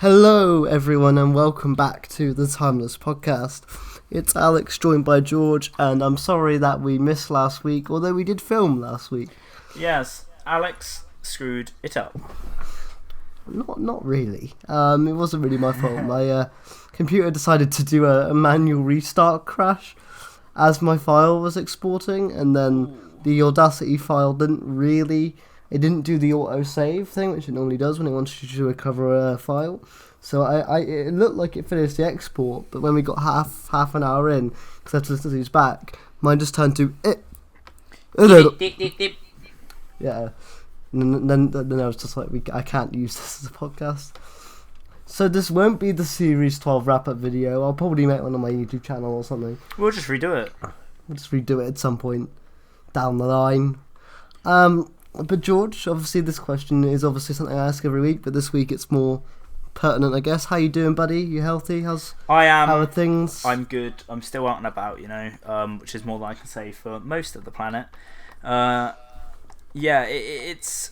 Hello, everyone, and welcome back to the Timeless Podcast. It's Alex, joined by George, and I'm sorry that we missed last week, although we did film last week. Yes, Alex screwed it up. Not really. It wasn't really my fault. My computer decided to do a manual restart crash as my file was exporting, and then the Audacity file didn't do the auto-save thing, which it normally does when it wants you to recover a file. So it looked like it finished the export, but when we got half an hour in, because I had to listen to these back, mine just turned to it. Yeah. And then I was just like, I can't use this as a podcast. So this won't be the Series 12 wrap-up video. I'll probably make one on my YouTube channel or something. We'll just redo it. We'll just redo it at some point down the line. But George, obviously this question is obviously something I ask every week, but this week it's more pertinent, I guess. How you doing, buddy? You healthy? How are things? I'm good. I'm still out and about, which is more than I can say for most of the planet. It's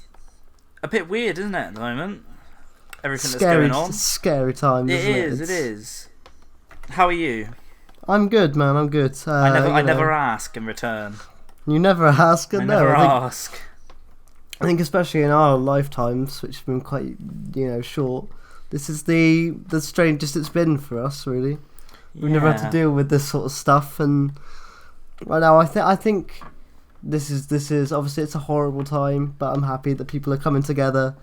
a bit weird, isn't it, at the moment? Everything that's going on. It's a scary time, isn't it? It is. How are you? I'm good, man. I'm good. I never ask in return. You never ask? I never ask. I think especially in our lifetimes, which have been quite, short, this is the strangest it's been for us, really. We've never had to deal with this sort of stuff, and right now I think this is obviously it's a horrible time, but I'm happy that people are coming together,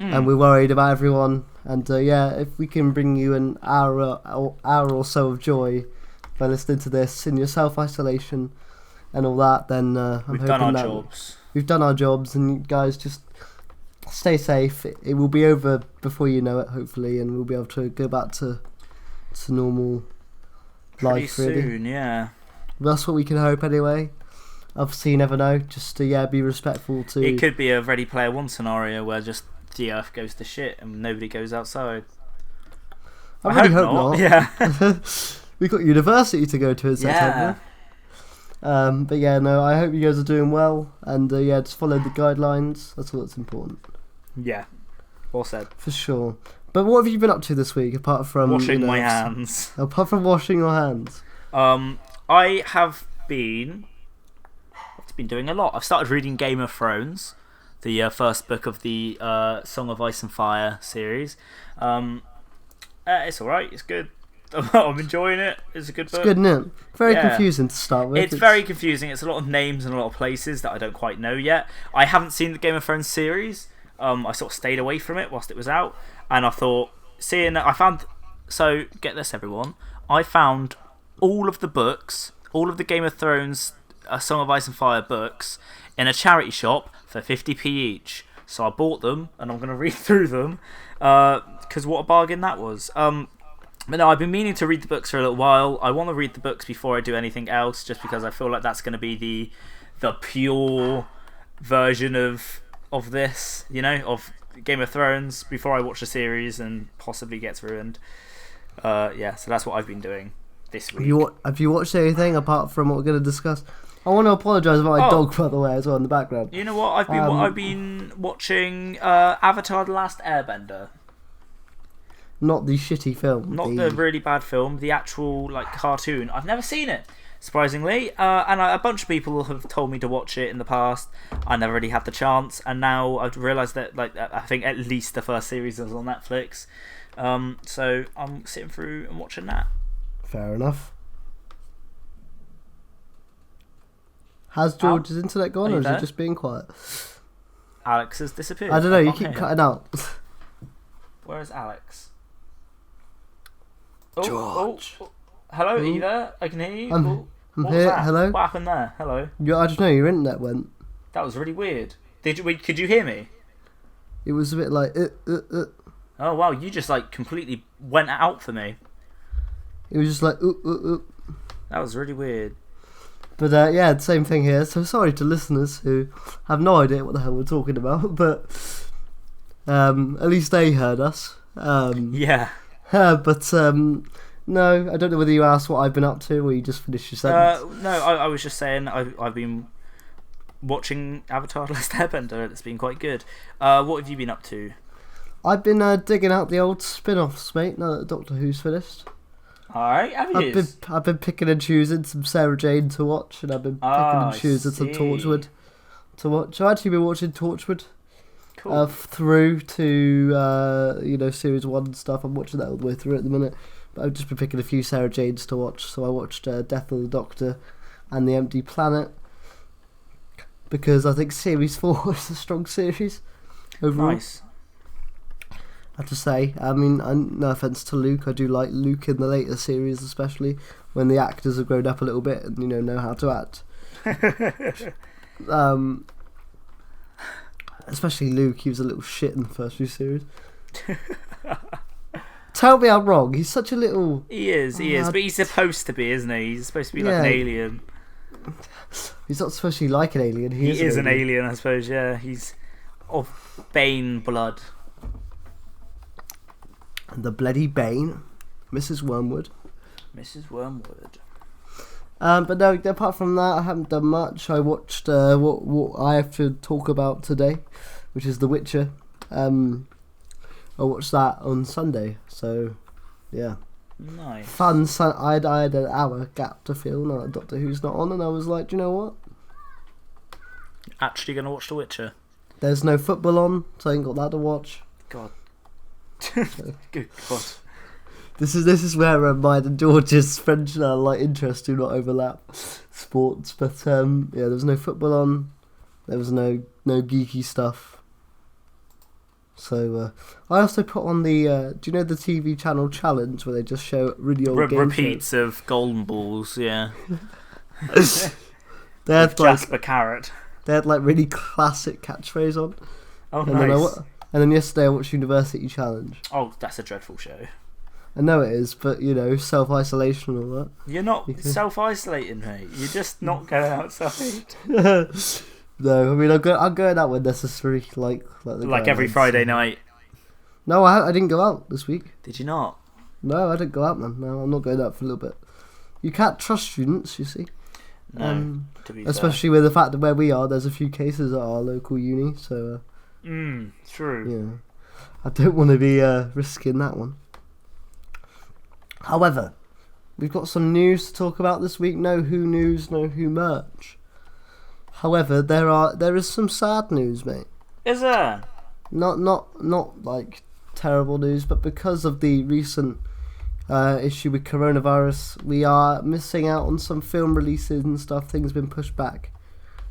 and we're worried about everyone, and if we can bring you an hour or so of joy by listening to this in your self-isolation and all that, then We've done our jobs. We've done our jobs, and you guys just stay safe. It will be over before you know it, hopefully, and we'll be able to go back to normal life, really. Pretty soon, yeah. That's what we can hope, anyway. Obviously, you never know. Just to be respectful to. It could be a Ready Player One scenario where just the Earth goes to shit and nobody goes outside. I really hope not. Yeah. We've got university to go to in September. But I hope you guys are doing well, and just follow the guidelines. That's all that's important. Yeah, well said. For sure. But what have you been up to this week, apart from washing my hands? Apart from washing your hands, I have been doing a lot. I've started reading Game of Thrones, the first book of the Song of Ice and Fire series. It's alright. It's good. I'm enjoying it. It's a good book. It's good, isn't it? Very confusing to start with. It's very confusing. It's a lot of names and a lot of places that I don't quite know yet. I haven't seen the Game of Thrones series. I sort of stayed away from it whilst it was out, and I thought, so get this, everyone. I found all of the books, all of the Game of Thrones Song of Ice and Fire books in a charity shop for 50p each. So I bought them, and I'm going to read through them, because what a bargain that was. But no, I've been meaning to read the books for a little while. I want to read the books before I do anything else, just because I feel like that's going to be the pure version of this, of Game of Thrones, before I watch the series and possibly gets ruined. So that's what I've been doing this week. Have you watched anything apart from what we're going to discuss? I want to apologise about my dog, by the way, as well, in the background. You know what? I've been watching Avatar: The Last Airbender. Not the shitty film. Not the really bad film, the actual cartoon. I've never seen it, surprisingly. And a bunch of people have told me to watch it in the past. I never really had the chance, and now I've realised that I think at least the first series is on Netflix. So I'm sitting through and watching that. Fair enough. Has George's internet gone, or is he just being quiet? Alex has disappeared. I don't know, you keep cutting out. Where is Alex? George. Hello, are you there? I can hear you. I'm here. Hello. What happened there? Hello. I don't know. Your internet went. That was really weird. Could you hear me? It was a bit like. Oh wow! You just completely went out for me. It was just like. That was really weird. But the same thing here. So sorry to listeners who have no idea what the hell we're talking about, but at least they heard us. Yeah. But no, I don't know whether you asked what I've been up to or you just finished your sentence. No, I was just saying I've been watching Avatar: The Last Airbender. It's been quite good. What have you been up to? I've been digging out the old spin-offs, mate. Now that Doctor Who's finished. All right, I've been picking and choosing some Sarah Jane to watch, and I've been picking and choosing some Torchwood to watch. I've actually been watching Torchwood. Cool. Through to series 1 and stuff. I'm watching that all the way through at the minute, but I've just been picking a few Sarah Janes to watch. So I watched Death of the Doctor and The Empty Planet because I think series 4 is a strong series overall. Nice. I have to say, I mean, no offense to Luke, I do like Luke in the later series, especially when the actors have grown up a little bit and know how to act. Especially Luke, he was a little shit in the first few series. Tell me I'm wrong. He's such a little. He is, but he's supposed to be, isn't he? He's supposed to be like an alien. He's not supposed to be like an alien. He is an alien, I suppose. Yeah, he's of Bane blood. The bloody Bane, Mrs. Wormwood. But no, apart from that, I haven't done much. I watched what I have to talk about today, which is The Witcher. I watched that on Sunday, so yeah. Nice. Fun. I had an hour gap to fill now that Doctor Who's not on, and I was like, do you know what? Actually gonna watch The Witcher. There's no football on, so I ain't got that to watch. God. Good God. This is where mine and George's French interests do not overlap. Sports, but there was no football on. There was no geeky stuff. So I also put on the do you know the TV channel Challenge where they just show really old game repeats shows? Of Golden Balls, yeah. They had Jasper Carrot. They had really classic catchphrase on. Oh, and nice. And then yesterday I watched University Challenge. Oh, that's a dreadful show. I know it is, but self-isolation and all that. You're not self-isolating, mate. You're just not going outside. No, I mean I'm going out when necessary, like every Friday night. No, I didn't go out this week. Did you not? No, I didn't go out, man. No, I'm not going out for a little bit. You can't trust students, you see. No, to be especially with the fact that where we are, there's a few cases at our local uni, so. True. Yeah, I don't want to be risking that one. However, we've got some news to talk about this week. No Who news, no Who merch. However, there is some sad news, mate. Is there? Not like terrible news, but because of the recent issue with coronavirus, we are missing out on some film releases and stuff. Things have been pushed back,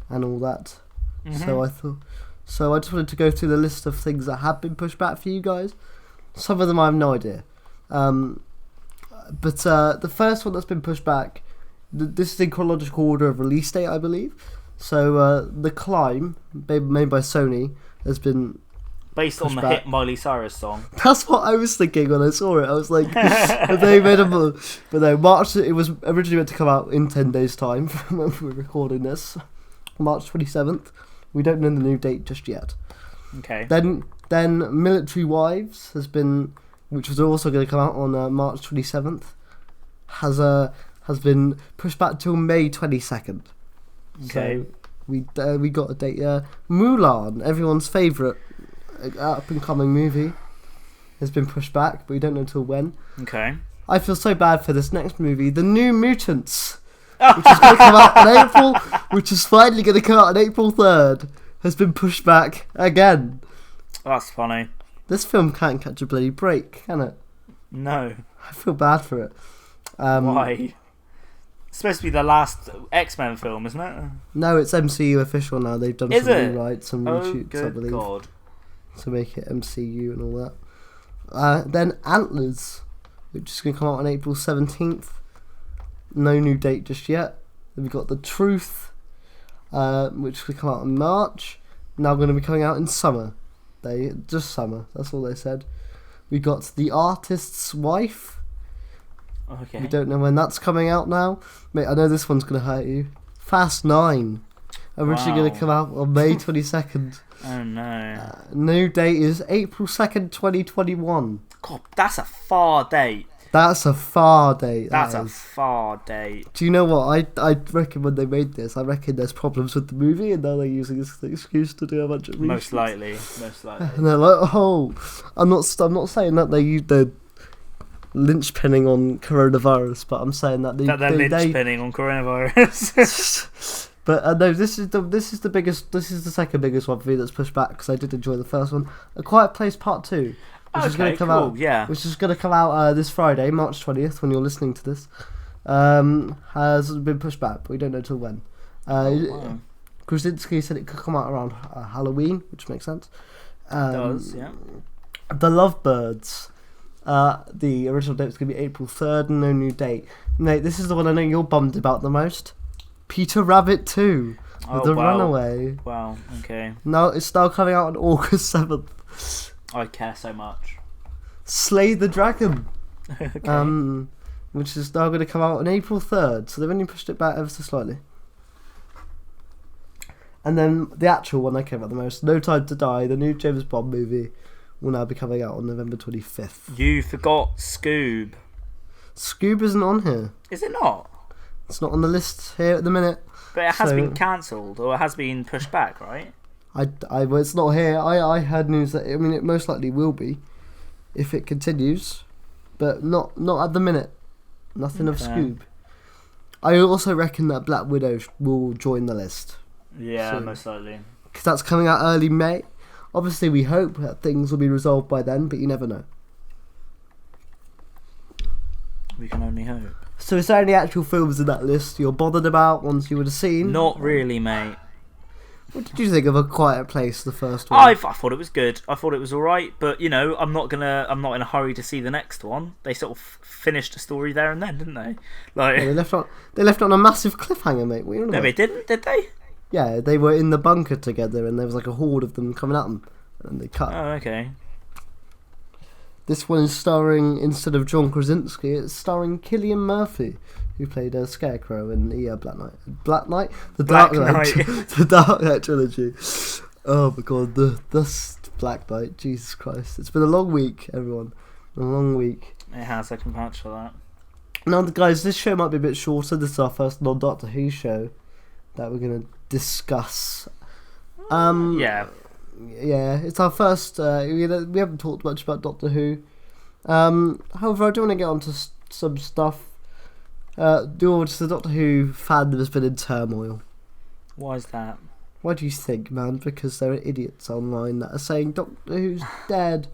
and all that. Mm-hmm. So I just wanted to go through the list of things that have been pushed back for you guys. Some of them I have no idea. But the first one that's been pushed back, this is in chronological order of release date, I believe. So The Climb, made by Sony, has been based on the hit Miley Cyrus song. That's what I was thinking when I saw it. I was like, they made a... But no, March, it was originally meant to come out in 10 days' time from when we're recording this. March 27th. We don't know the new date just yet. Okay. Then Military Wives has been, which was also going to come out on March 27th, has been pushed back till May 22nd. Okay. So we got a date. Mulan, everyone's favourite up and coming movie, has been pushed back, but we don't know till when. Okay. I feel so bad for this next movie, The New Mutants, which is going to come out in April, which is finally going to come out on April 3rd, has been pushed back again. That's funny. This film can't catch a bloody break, can it? No. I feel bad for it. Why? It's supposed to be the last X-Men film, isn't it? No, it's MCU official now. They've done some rewrites, some reshoots, I believe. God. To make it MCU and all that. Then Antlers, which is going to come out on April 17th. No new date just yet. Then we've got The Truth, which will come out in March. Now going to be coming out in summer. Just summer, that's all they said. We got The Artist's Wife. Okay. We don't know when that's coming out now. Mate, I know this one's going to hurt you. Fast 9. Originally going to come out on May 22nd. Oh no. New date is April 2nd, 2021. God, that's a far date. That's a far date. That's a far date. Do you know what? I reckon when they made this, I reckon there's problems with the movie, and now they're using this as an excuse to do a bunch of Most reshoots. likely. And they're like, oh, I'm not saying that they used the lynch-pinning on coronavirus, but I'm saying that they're lynch-pinning on coronavirus. But no, this is the biggest. This is the second biggest one for me that's pushed back because I did enjoy the first one. A Quiet Place Part 2. Which is going to come out. Yeah. Which is going to come out this Friday, March 20th, when you're listening to this. Has been pushed back, but we don't know till when. Wow. Krasinski said it could come out around Halloween, which makes sense. It does, yeah. The Lovebirds. The original date is going to be April 3rd, no new date. Nate, this is the one I know you're bummed about the most. Peter Rabbit 2. The Runaway. Wow, okay. No, it's now coming out on August 7th. I care so much. Slay the Dragon. Okay. Which is now going to come out on April 3rd, so they've only pushed it back ever so slightly. And then the actual one I care about the most, No Time to Die, the new James Bond movie, will now be coming out on November 25th. You forgot Scoob. Scoob isn't on here. Is it not? It's not on the list here at the minute. But it has been cancelled, or it has been pushed back, right? Well, it's not here. I heard news that it most likely will be if it continues, but not at the minute. Nothing of Scoob. I also reckon that Black Widow will join the list. Yeah, soon. Most likely. Because that's coming out early May. Obviously, we hope that things will be resolved by then, but you never know. We can only hope. So is there any actual films in that list you're bothered about, ones you would have seen? Not really, mate. What did you think of A Quiet Place, the first one? I thought it was good. I thought it was alright, but I'm not in a hurry to see the next one. They sort of finished the story there and then, didn't they? Like yeah, they left it on a massive cliffhanger, mate. What are you on about? No, they didn't, did they? Yeah, they were in the bunker together, and there was like a horde of them coming at them, and they cut. Oh, okay. This one is starring, instead of John Krasinski, it's starring Cillian Murphy, who played a Scarecrow in the Black Knight? The Dark Knight. The Dark Knight trilogy. Oh my god, the Black Knight, Jesus Christ. It's been a long week, everyone. A long week. It has, I can vouch for that. Now, guys, this show might be a bit shorter. This is our first non-Doctor Who show that we're going to discuss. Yeah, it's our first. We haven't talked much about Doctor Who. However, I do want to get onto some stuff. The Doctor Who fandom has been in turmoil. Why is that? Why do you think, man? Because there are idiots online that are saying Doctor Who's dead.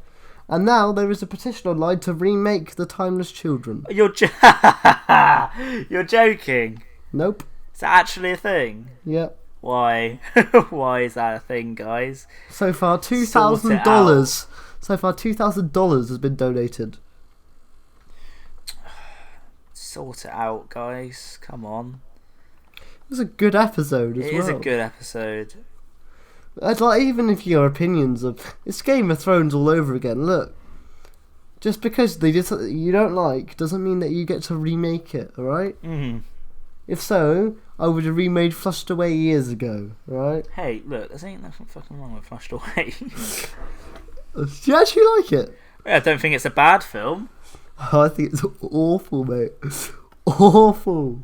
And now there is a petition online to remake The Timeless Children. You're joking? Nope. Is that actually a thing? Yep. Why? Why is that a thing, guys? So far, $2,000. So far, $2,000 has been donated. Sort it out, guys. Come on. It was a good episode as well. It is a good episode. Even if your opinions of it's Game of Thrones all over again. Look, just because they did something you don't like doesn't mean that you get to remake it. All right? Mm-hmm. If so, I would have remade Flushed Away years ago, right? Hey, look, there ain't nothing fucking wrong with Flushed Away. Do you actually like it? I don't think it's a bad film. Oh, I think it's awful, mate. Awful.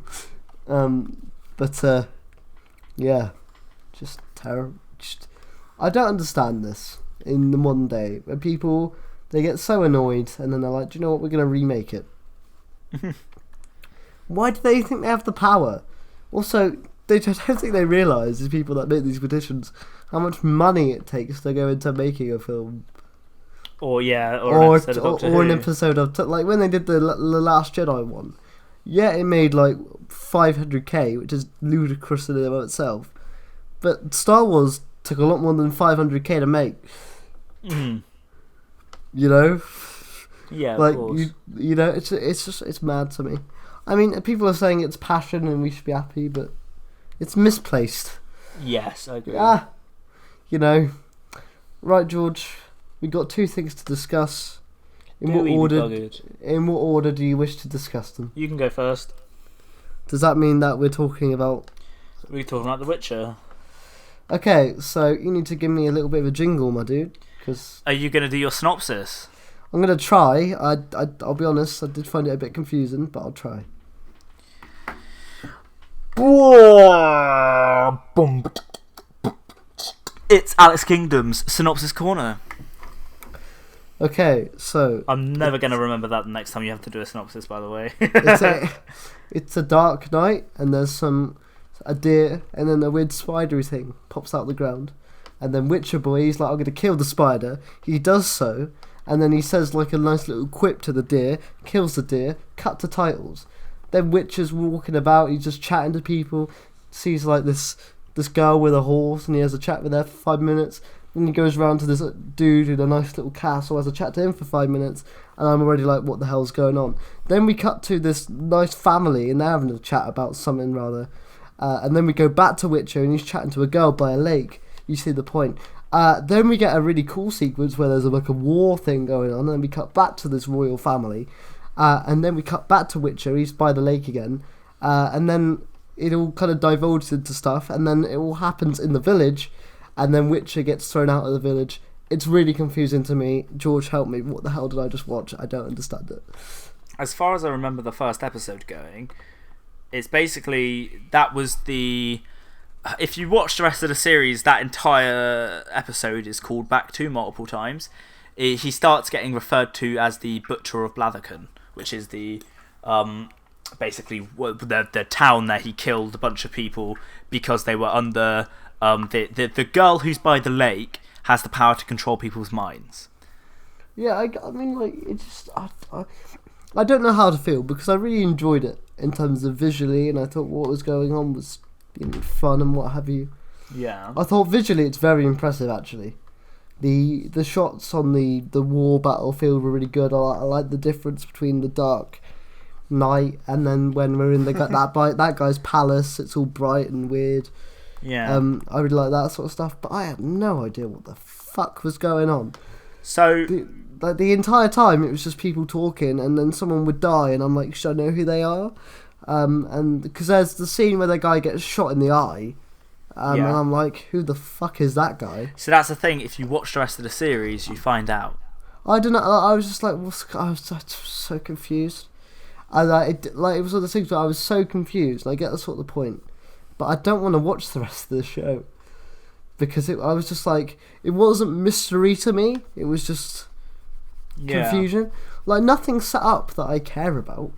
Yeah, just terrible. I don't understand this in the modern day where people they get so annoyed and then they're like, do you know what? We're gonna remake it. Why do they think they have the power? Also, I don't think they realise, these people that make these petitions, how much money it takes to go into making a film. Or an episode of Doctor Who. An episode of like when they did the Last Jedi one. Yeah, it made like 500k, which is ludicrous in and of itself. But Star Wars took a lot more than 500k to make. Mm. You know? Yeah, like of course. It's mad to me. I mean, people are saying it's passion and we should be happy, but it's misplaced. Yes, I agree. Right, George. We got two things to discuss. In what order do you wish to discuss them? You can go first. Does that mean that we're talking about? We're talking about The Witcher. Okay, so you need to give me a little bit of a jingle, my dude. Cause are you going to do your synopsis? I'm gonna try. I'll be honest. I did find it a bit confusing, but I'll try. It's Alex Kingdom's Synopsis Corner. Okay, so I'm never going to remember that the next time you have to do a synopsis, by the way. it's a dark night, and there's a deer, and then a weird spidery thing pops out of the ground. And then Witcher Boy, he's like, I'm going to kill the spider. He does so, and then he says like a nice little quip to the deer, kills the deer, cut to titles. Then Witcher's walking about, he's just chatting to people, sees like this girl with a horse, and he has a chat with her for 5 minutes. Then he goes around to this dude in a nice little castle, has a chat to him for 5 minutes, and I'm already like, what the hell's going on? Then we cut to this nice family, and they're having a chat about something rather. And then we go back to Witcher, and he's chatting to a girl by a lake. You see the point. Then we get a really cool sequence where there's like a war thing going on, and then we cut back to this royal family. And then we cut back to Witcher, he's by the lake again. And then it all kind of divulges into stuff, and then it all happens in the village. And then Witcher gets thrown out of the village. It's really confusing to me. George, help me. What the hell did I just watch? I don't understand it. As far as I remember the first episode going, it's basically, that was the... If you watch the rest of the series, that entire episode is called back to multiple times. He starts getting referred to as the Butcher of Blathercon, which is the... basically the town that he killed a bunch of people because they were under... the girl who's by the lake has the power to control people's minds. Yeah, I mean, like, it just... I don't know how to feel, because I really enjoyed it in terms of visually, and I thought what was going on was fun and what have you. Yeah. I thought visually it's very impressive, actually. The shots on the war battlefield were really good. I like the difference between the dark night and then when we're in that guy's palace, it's all bright and weird. Yeah. I really like that sort of stuff, but I had no idea what the fuck was going on. So the entire time it was just people talking, and then someone would die, and I'm like, should I know who they are? And because there's the scene where the guy gets shot in the eye, and I'm like, who the fuck is that guy? So that's the thing. If you watch the rest of the series, you find out. I don't know. I was just like, I was so confused. It was one of the things where I was so confused. I get the sort of the point, but I don't want to watch the rest of the show because I was just like, it wasn't mystery to me. It was just confusion. Like, nothing set up that I care about.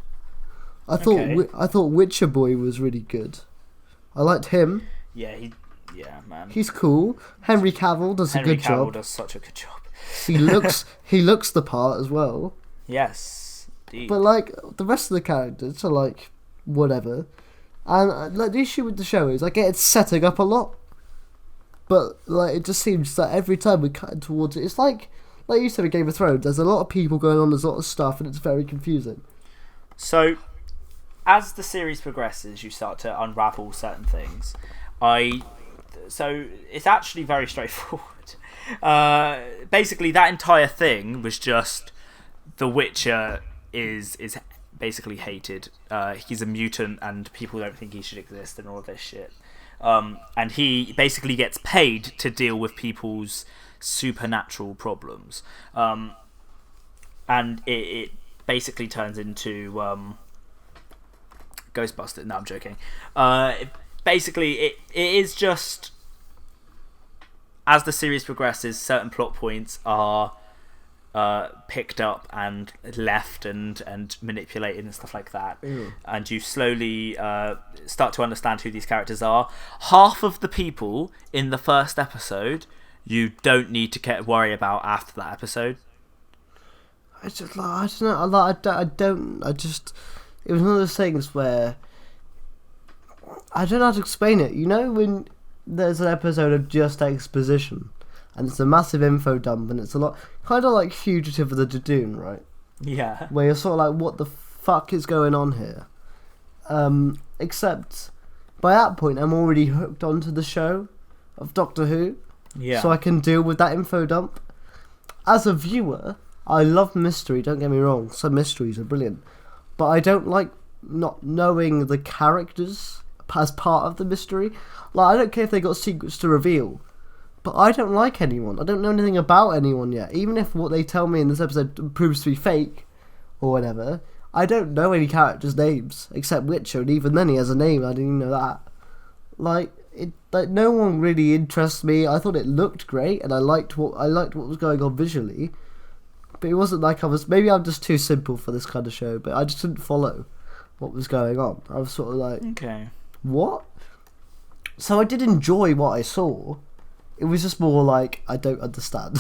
I thought Witcher Boy was really good. I liked him. Yeah, man. He's cool. Henry Cavill does a good job. Henry Cavill does such a good job. he looks the part as well. Yes, indeed. But like the rest of the characters are like whatever. And like the issue with the show is, I get it's setting up a lot, but like it just seems that every time we cut towards it, it's like you said with Game of Thrones. There's a lot of people going on. There's a lot of stuff, and it's very confusing. So, as the series progresses, you start to unravel certain things. So it's actually very straightforward. Basically, that entire thing was just The Witcher is basically hated. He's a mutant, and people don't think he should exist, and all of this shit. And he basically gets paid to deal with people's supernatural problems. And it basically turns into Ghostbusters. No, I'm joking. Basically, it is just, as the series progresses, certain plot points are picked up and left and manipulated and stuff like that. And you slowly start to understand who these characters are. Half of the people in the first episode you don't need to worry about after that episode. I don't know. It was one of those things where I don't know how to explain it. You know, when there's an episode of just exposition and it's a massive info dump and it's a lot, kind of like Fugitive of the Dodoon, right? Yeah. Where you're sort of like, what the fuck is going on here? Except by that point, I'm already hooked onto the show of Doctor Who. Yeah. So I can deal with that info dump. As a viewer, I love mystery, don't get me wrong. Some mysteries are brilliant. But I don't like not knowing the characters as part of the mystery. Like, I don't care if they got secrets to reveal. But I don't like anyone. I don't know anything about anyone yet. Even if what they tell me in this episode proves to be fake or whatever, I don't know any characters' names except Witcher, and even then he has a name. I didn't even know that. Like no one really interests me. I thought it looked great, and I liked what was going on visually. But it wasn't like maybe I'm just too simple for this kind of show. But I just didn't follow what was going on. I was sort of like, okay, what? So I did enjoy what I saw. It was just more like I don't understand.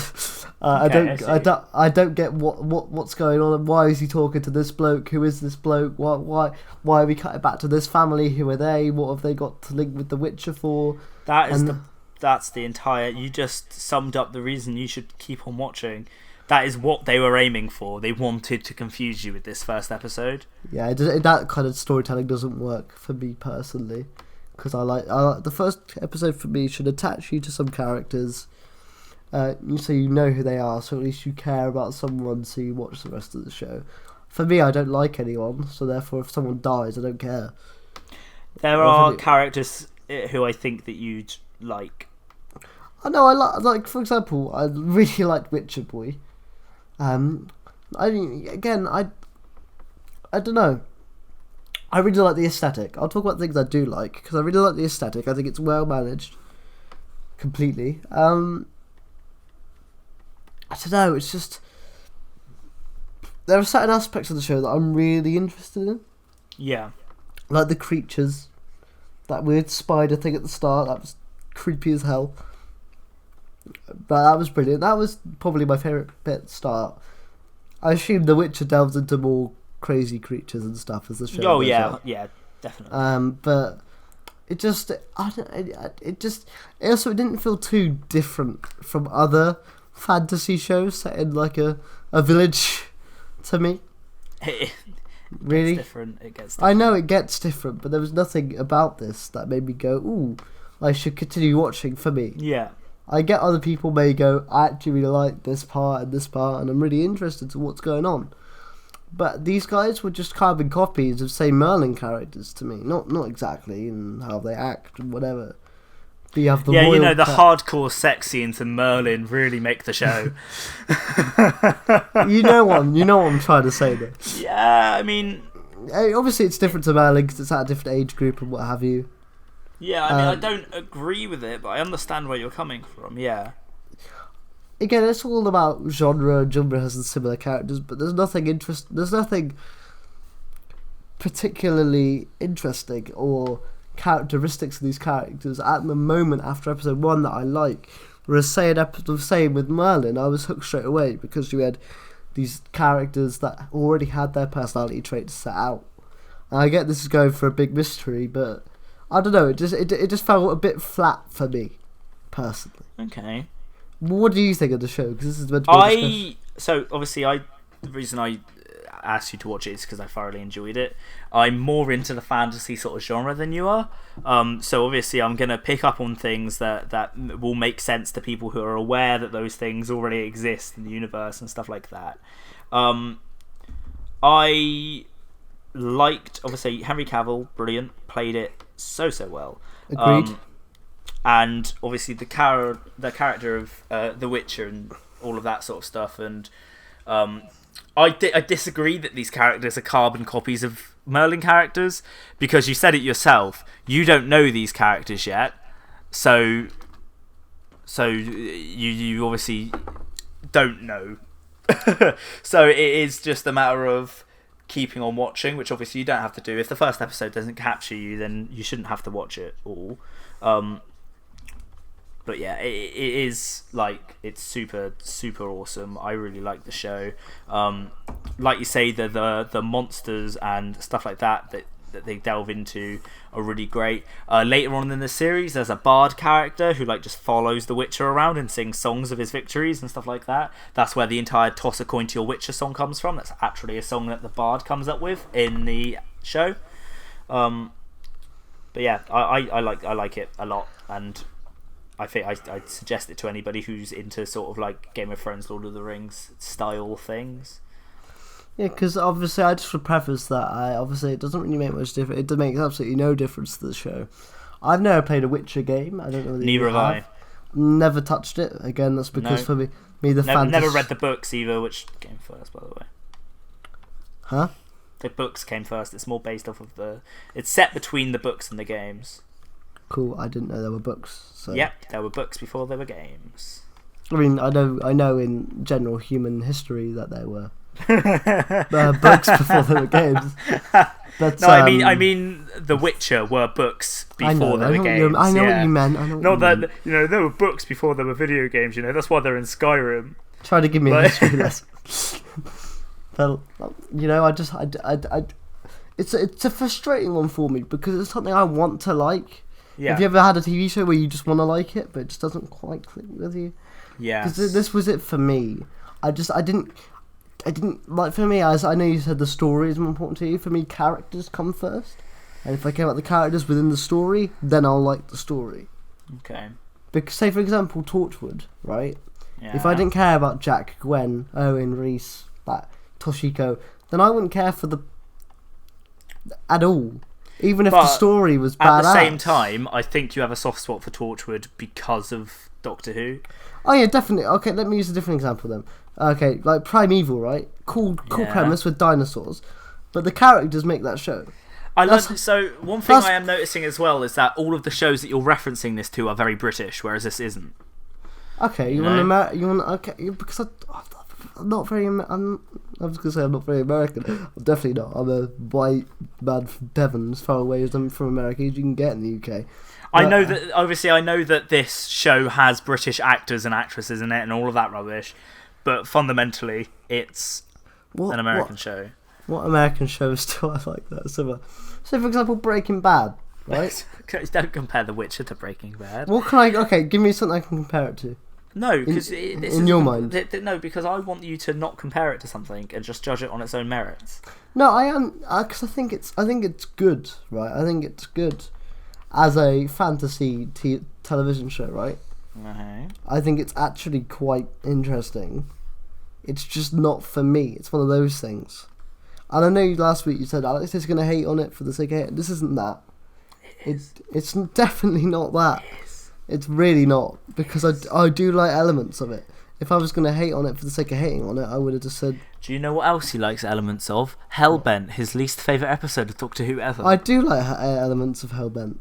I don't get what's going on. And why is he talking to this bloke? Who is this bloke? Why are we cutting back to this family? Who are they? What have they got to link with The Witcher for? That's the entire. You just summed up the reason you should keep on watching. That is what they were aiming for. They wanted to confuse you with this first episode. Yeah, that kind of storytelling doesn't work for me personally. Because I like the first episode for me should attach you to some characters, so you know who they are. So at least you care about someone, so you watch the rest of the show. For me, I don't like anyone, so therefore, if someone dies, I don't care. There are characters who I think that you'd like. I know I like. For example, I really liked Witcher Boy. I don't know. I really like the aesthetic. I'll talk about things I do like, because I really like the aesthetic. I think it's well managed. Completely. I don't know, it's just... There are certain aspects of the show that I'm really interested in. Yeah. Like the creatures. That weird spider thing at the start, that was creepy as hell. But that was brilliant. That was probably my favourite bit at the start. I assume The Witcher delves into more crazy creatures and stuff as the show goes on. Yeah, definitely. But it just, it didn't feel too different from other fantasy shows set in like a village to me. Really? It gets different. I know it gets different, but there was nothing about this that made me go, ooh, I should continue watching for me. Yeah. I get other people may go, I actually really like this part, and I'm really interested in what's going on. But these guys were just carbon copies of, say, Merlin characters to me. Not exactly in how they act and whatever. But you have the the hardcore sex scenes in Merlin really make the show. you know what I'm trying to say there. Yeah, I mean... Obviously it's different to Merlin because it's at a different age group and what have you. Yeah, I mean, I don't agree with it, but I understand where you're coming from, yeah. Again, it's all about genre. Genre has similar characters, but there's nothing particularly interesting or characteristics of these characters at the moment after episode 1 that I like. Whereas, say with Merlin, I was hooked straight away because you had these characters that already had their personality traits set out. And I get this is going for a big mystery, but I don't know. It just felt a bit flat for me, personally. Okay. What do you think of the show? Because this is meant to be the reason I asked you to watch it is because I thoroughly enjoyed it. I'm more into the fantasy sort of genre than you are. So obviously I'm going to pick up on things that will make sense to people who are aware that those things already exist in the universe and stuff like that. I liked, obviously, Henry Cavill, brilliant, played it so well. Agreed. And obviously the character of The Witcher and all of that sort of stuff. And I disagree that these characters are carbon copies of Merlin characters, because you said it yourself. You don't know these characters yet, so you obviously don't know. So it is just a matter of keeping on watching, which obviously you don't have to do. If the first episode doesn't capture you, then you shouldn't have to watch it all. But yeah, it is like, it's super awesome. I really like the show. Like you say, the monsters and stuff like that they delve into are really great. Later on in the series, there's a bard character who like just follows the Witcher around and sings songs of his victories and stuff like that. That's where the entire "Toss a Coin to Your Witcher" song comes from. That's actually a song that the bard comes up with in the show. But yeah, I like it a lot, and I think I'd suggest it to anybody who's into sort of like Game of Thrones, Lord of the Rings style things. Yeah, because obviously I just would preface that obviously it doesn't really make much difference. It makes absolutely no difference to the show. I've never played a Witcher game. I don't know. Neither have I. never touched it. Again, that's because for me the fantasy. Never read the books either, which came first, by the way. Huh? The books came first. It's more based off of the. It's set between the books and the games. Cool. I didn't know there were books. So. Yep, there were books before there were games. I mean, I know in general human history that there were books before there were games. But, no, I mean, The Witcher were books before there were games. I know what you meant. Not that there were books before there were video games. That's why they're in Skyrim. Try to give me a history lesson. But it's a frustrating one for me because it's something I want to like. Yeah. Have you ever had a TV show where you just want to like it, but it just doesn't quite click with you? Yeah. Because this was it for me. I didn't like. For me, as I know you said, the story is more important to you. For me, characters come first, and if I care about the characters within the story, then I'll like the story. Okay. Because, say for example, Torchwood, right? Yeah. If I didn't care about Jack, Gwen, Owen, Reese, Toshiko, then I wouldn't care for the at all. Even if the story was badass. At the same time, I think you have a soft spot for Torchwood because of Doctor Who. Oh yeah, definitely. Okay, let me use a different example then. Okay, like Primeval, right? Cool premise with dinosaurs, but the characters make that show. So one thing I am noticing as well is that all of the shows that you're referencing this to are very British, whereas this isn't. Okay, because I'm not very. I was gonna say I'm not very American. I'm definitely not. I'm a white man from Devon, as far away as I'm from America as you can get in the UK. I know that this show has British actors and actresses in it and all of that rubbish, but fundamentally it's an American show. What American shows do I like that? So for example, Breaking Bad, right? Don't compare The Witcher to Breaking Bad. What can I? Okay, give me something I can compare it to. No, because in your mind. No, because I want you to not compare it to something and just judge it on its own merits. No, I am because I think it's good, right? I think it's good as a fantasy television show, right? Okay. I think it's actually quite interesting. It's just not for me. It's one of those things. And I know last week you said Alex is going to hate on it for the sake of it. This isn't that. It's definitely not that. It's really not, because I do like elements of it. If I was going to hate on it for the sake of hating on it, I would have just said... Do you know what else he likes elements of? Hellbent, his least favourite episode of Doctor Who ever. I do like elements of Hellbent.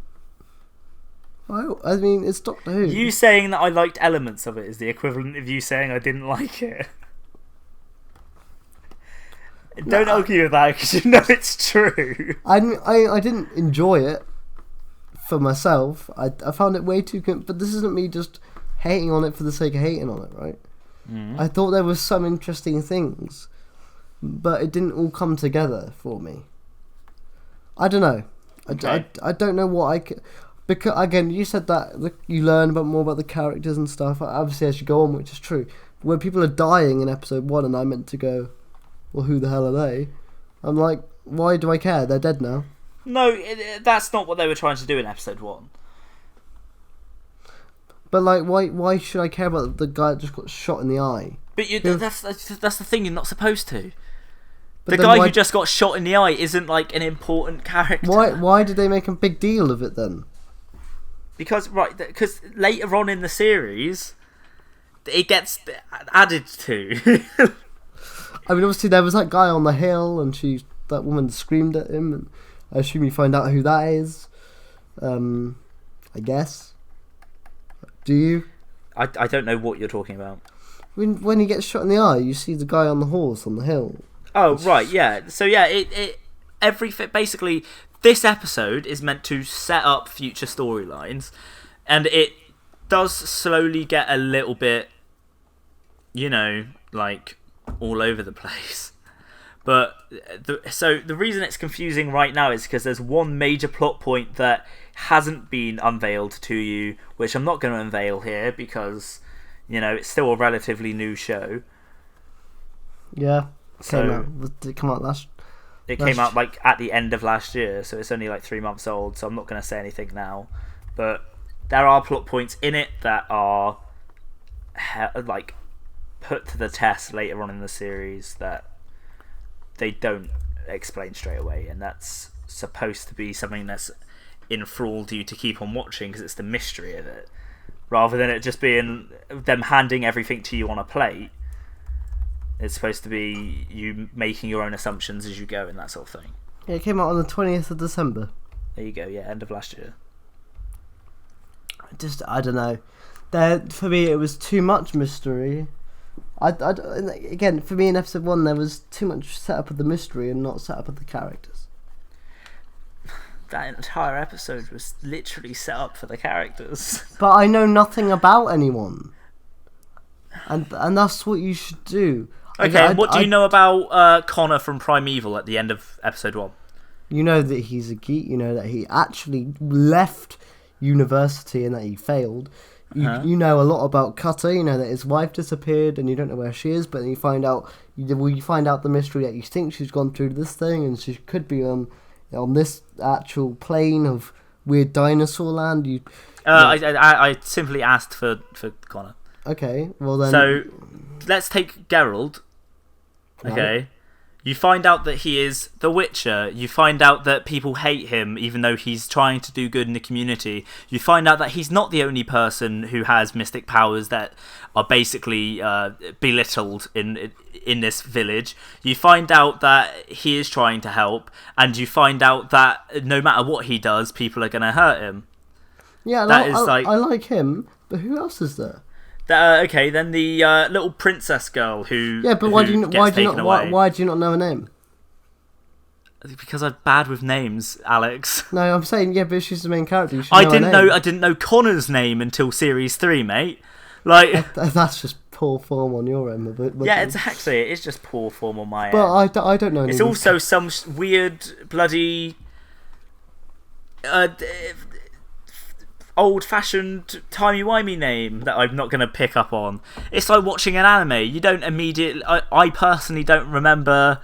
I mean, it's Doctor Who. You saying that I liked elements of it is the equivalent of you saying I didn't like it. Don't argue with that, because you know it's true. I didn't enjoy it. For myself, I found it way too but this isn't me just hating on it for the sake of hating on it, right? I thought there were some interesting things, but it didn't all come together for me. I don't know. Okay. I don't know what I could... Because, again, you said that you learn more about the characters and stuff, obviously, as you go on, which is true. When people are dying in episode 1 and I meant to go, well, who the hell are they? I'm like, why do I care? They're dead now. No, that's not what they were trying to do in episode 1. But like, why should I care about the guy that just got shot in the eye? But that's the thing. You're not supposed to. The guy who just got shot in the eye isn't like an important character. Why did they make a big deal of it then? Because later on in the series, it gets added to. I mean, obviously there was that guy on the hill, and that woman screamed at him, and I assume you find out who that is. I guess. Do you? I don't know what you're talking about. When he gets shot in the eye, you see the guy on the horse on the hill. Oh right, yeah. So yeah, basically this episode is meant to set up future storylines, and it does slowly get a little bit, like all over the place. But the reason it's confusing right now is because there's one major plot point that hasn't been unveiled to you, which I'm not going to unveil here because, it's still a relatively new show. Yeah. Did it come out last? It came out like at the end of last year, so it's only like 3 months old. So I'm not going to say anything now. But there are plot points in it that are like put to the test later on in the series that they don't explain straight away, and that's supposed to be something that's enthralled you to keep on watching because it's the mystery of it. rather than it just being them handing everything to you on a plate. It's supposed to be you making your own assumptions as you go and that sort of thing. Yeah, it came out on the 20th of December. There you go, yeah, end of last year. I don't know. For me, it was too much mystery. Again, for me in episode 1, there was too much set up of the mystery and not set up of the characters. That entire episode was literally set up for the characters. But I know nothing about anyone. And that's what you should do. Okay, what do you know about Connor from Primeval at the end of episode 1? You know that he's a geek. You know that he actually left university and that he failed. You know a lot about Cutter. You know that his wife disappeared and you don't know where she is. But then you find out the mystery that you think she's gone through this thing and she could be on this actual plane of weird dinosaur land. I simply asked for Connor. Okay, well then. So let's take Geralt. Okay. Right. You find out that he is the Witcher. You find out that people hate him even though he's trying to do good in the community. You find out that he's not the only person who has mystic powers that are basically belittled in this village. You find out that he is trying to help, and you find out that no matter what he does, people are going to hurt him. Yeah, I like him, but who else is there? Okay, then the little princess girl who why do you not know her name? Because I'm bad with names, Alex. No, I'm saying but she's the main character. You should I didn't know Connor's name until series 3, mate. Like that's just poor form on your end. Yeah, exactly. It is just poor form on my end. But I don't know. It's also some weird bloody old-fashioned timey-wimey name that I'm not going to pick up on. It's like watching an anime. You don't immediately... I personally don't remember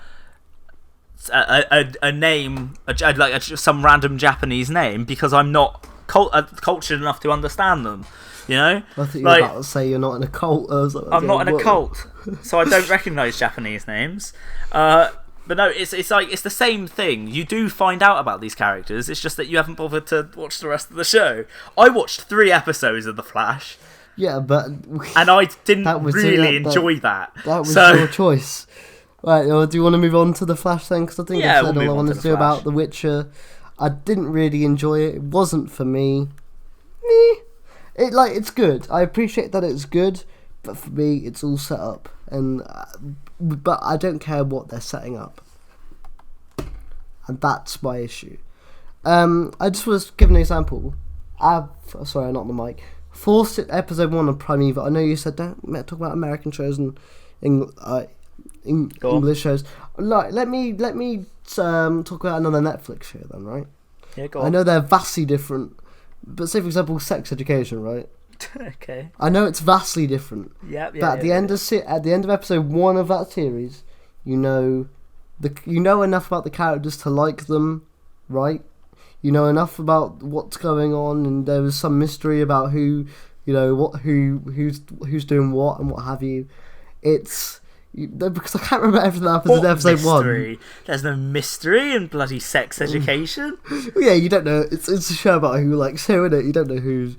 a name, some random Japanese name, because I'm not cultured enough to understand them. You know? I thought you were about to say you're not in a cult. I'm not in a cult, so I don't recognise Japanese names. But no, it's the same thing. You do find out about these characters. It's just that you haven't bothered to watch the rest of the show. I watched 3 episodes of The Flash. Yeah, but and I didn't really enjoy that. That was your choice. Right, do you want to move on to The Flash then? Because I think I said all I wanted to do about The Witcher. I didn't really enjoy it. It wasn't for me. It's good. I appreciate that it's good, but for me, it's all set up, but I don't care what they're setting up, and that's my issue. I just want to give an example. Sorry, not the mic. For episode 1 of Primeval, I know you said don't talk about American shows and English shows. Like, let me talk about another Netflix show then, right? Yeah, go on. I know they're vastly different, but say for example, Sex Education, right? Okay. I know it's vastly different. But at the end of episode 1 of that series, you know enough about the characters to like them, right? You know enough about what's going on, and there was some mystery about who's doing what and what have you. Because I can't remember everything that happens in episode mystery? 1. There's no mystery in bloody Sex Education. Yeah, you don't know. It's a show about who likes who, isn't it? You don't know who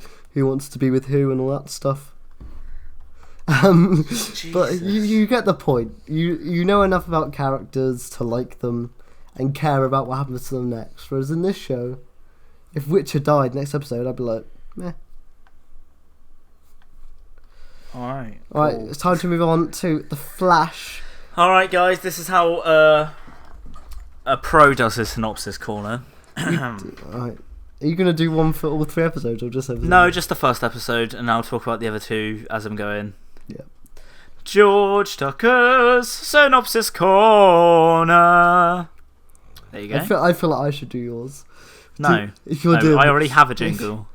wants to be with who and all that stuff. But you get the point. You know enough about characters to like them and care about what happens to them next. Whereas in this show, if Witcher died next episode, I'd be like, meh. Alright, it's time to move on to The Flash. Alright, guys, this is how a pro does his synopsis corner. Alright. Are you going to do one for all 3 episodes or just episode? No, just the first episode, and I'll talk about the other 2 as I'm going. Yeah. George Tucker's synopsis corner. There you go. I feel like I should do yours. No, I already have a jingle.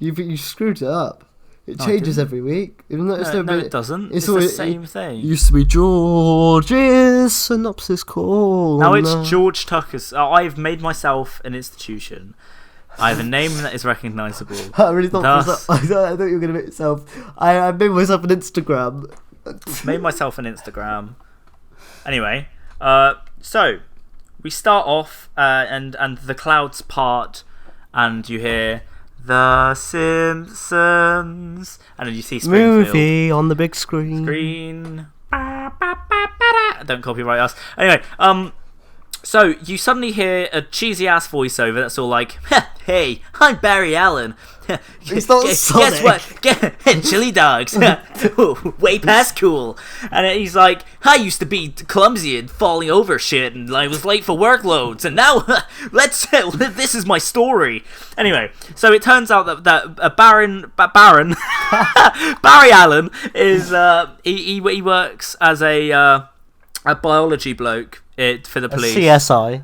You screwed it up. It changes every week. Even though it doesn't. It's the same thing. It used to be George's synopsis corner. Now it's George Tucker's. I've made myself an institution. I have a name that is recognisable. I really thought I thought you were going to make yourself. I made myself an Instagram. Made myself an Instagram. Anyway, so we start off and the clouds part, and you hear The Simpsons. And then you see Springfield. Movie on the big screen. Don't copyright us. Anyway, so you suddenly hear a cheesy ass voiceover that's all like, "Hey, I'm Barry Allen. It's not Sonic. Guess what? Chili dogs. Way past cool." And he's like, "I used to be clumsy and falling over shit, and I was late for workloads, and now this is my story." Anyway, so it turns out that Baron Barry Allen is he works as a biology bloke for the police. CSI.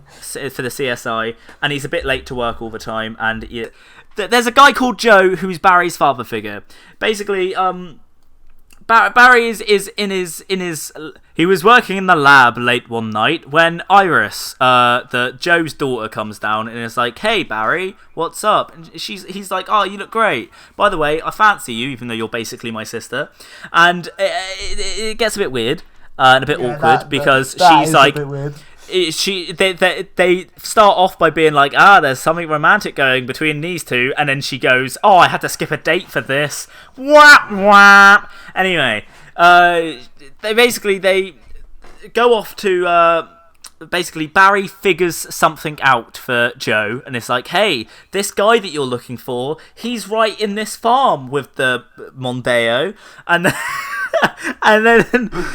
For the CSI, and he's a bit late to work all the time, and there's a guy called Joe who's Barry's father figure. Basically, Barry is in his he was working in the lab late one night when Iris, Joe's daughter, comes down and is like, "Hey Barry, what's up?" And he's like, "Oh, you look great. By the way, I fancy you, even though you're basically my sister." And it gets a bit weird. And a bit awkward because she's like, they start off by being like, there's something romantic going between these two, and then she goes, "Oh, I had to skip a date for this." Whap whap. Anyway, they go off to basically Barry figures something out for Joe, and it's like, "Hey, this guy that you're looking for, he's right in this farm with the Mondeo," and. And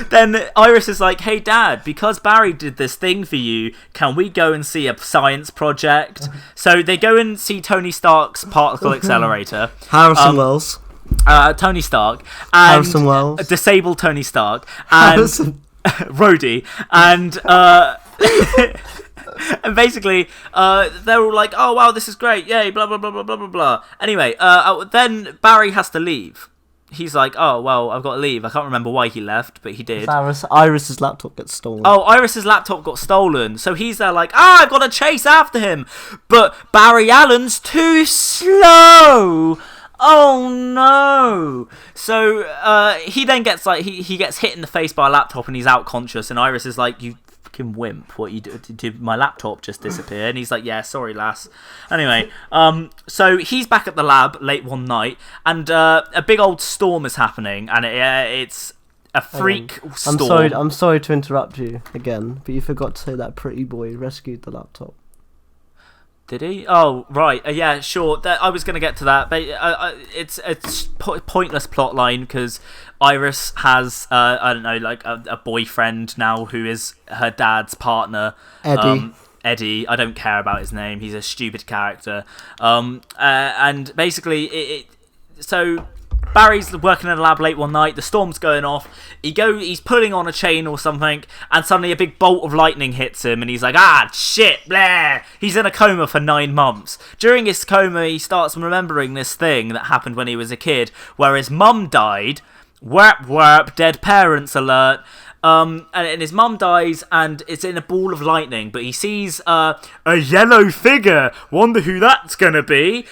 then Iris is like, "Hey Dad, because Barry did this thing for you, can we go and see a science project?" So they go and see Tony Stark's particle accelerator. Harrison Wells. Tony Stark. And Harrison Wells. Disabled Tony Stark. And Rhodey. And and basically, they're all like, "Oh wow, this is great, yay, blah blah blah blah blah blah blah." Anyway, then Barry has to leave. He's like, "Oh, well, I've got to leave." I can't remember why he left, but he did. Iris's laptop gets stolen. Oh, Iris's laptop got stolen. So he's there like, I've got to chase after him. But Barry Allen's too slow. Oh, no. So he then gets like, he gets hit in the face by a laptop and he's out conscious. And Iris is like, "You fucking wimp, what you did my laptop just disappear?" And he's like, "Yeah, sorry lass." Anyway, so he's back at the lab late one night, and a big old storm is happening, and it's a freak storm. I'm sorry to interrupt you again, but you forgot to say that pretty boy rescued the laptop. Did he? Oh, right. Yeah, sure. I was going to get to that, but it's pointless plot line because Iris has, I don't know, like a boyfriend now who is her dad's partner. Eddie. I don't care about his name. He's a stupid character. And basically, so Barry's working in the lab late one night. The storm's going off. He's pulling on a chain or something, and suddenly a big bolt of lightning hits him, and he's like, shit, blah. He's in a coma for 9 months. During his coma, he starts remembering this thing that happened when he was a kid, where his mum died. Warp, warp, dead parents alert. And his mum dies, and it's in a ball of lightning, but he sees a yellow figure. Wonder who that's gonna be,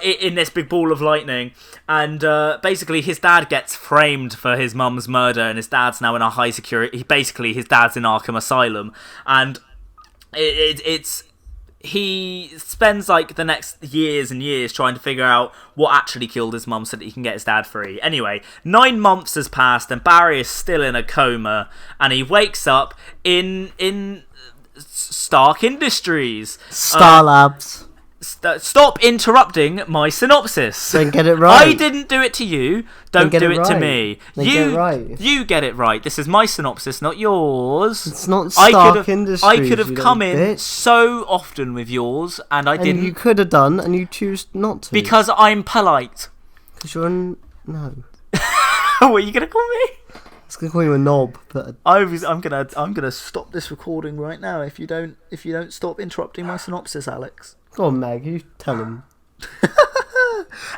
in this big ball of lightning. And basically his dad gets framed for his mum's murder, and his dad's now in a high security. Basically his dad's in Arkham Asylum, and he spends like the next years and years trying to figure out what actually killed his mum so that he can get his dad free. Anyway, 9 months has passed and Barry is still in a coma, and he wakes up in Stark Industries. Star Labs. Stop interrupting my synopsis. Then get it right. I didn't do it to you. Don't do it to me. Then get it right. You get it right. This is my synopsis, not yours. It's not Stark Industries. I could have come in so often with yours, and I didn't. You could have done, and you choose not to. Because I'm polite. Because you're no. What are you gonna call me? I was gonna call you a knob, but I'm gonna stop this recording right now if you don't stop interrupting my synopsis, Alex. Go on, Meg, you tell him.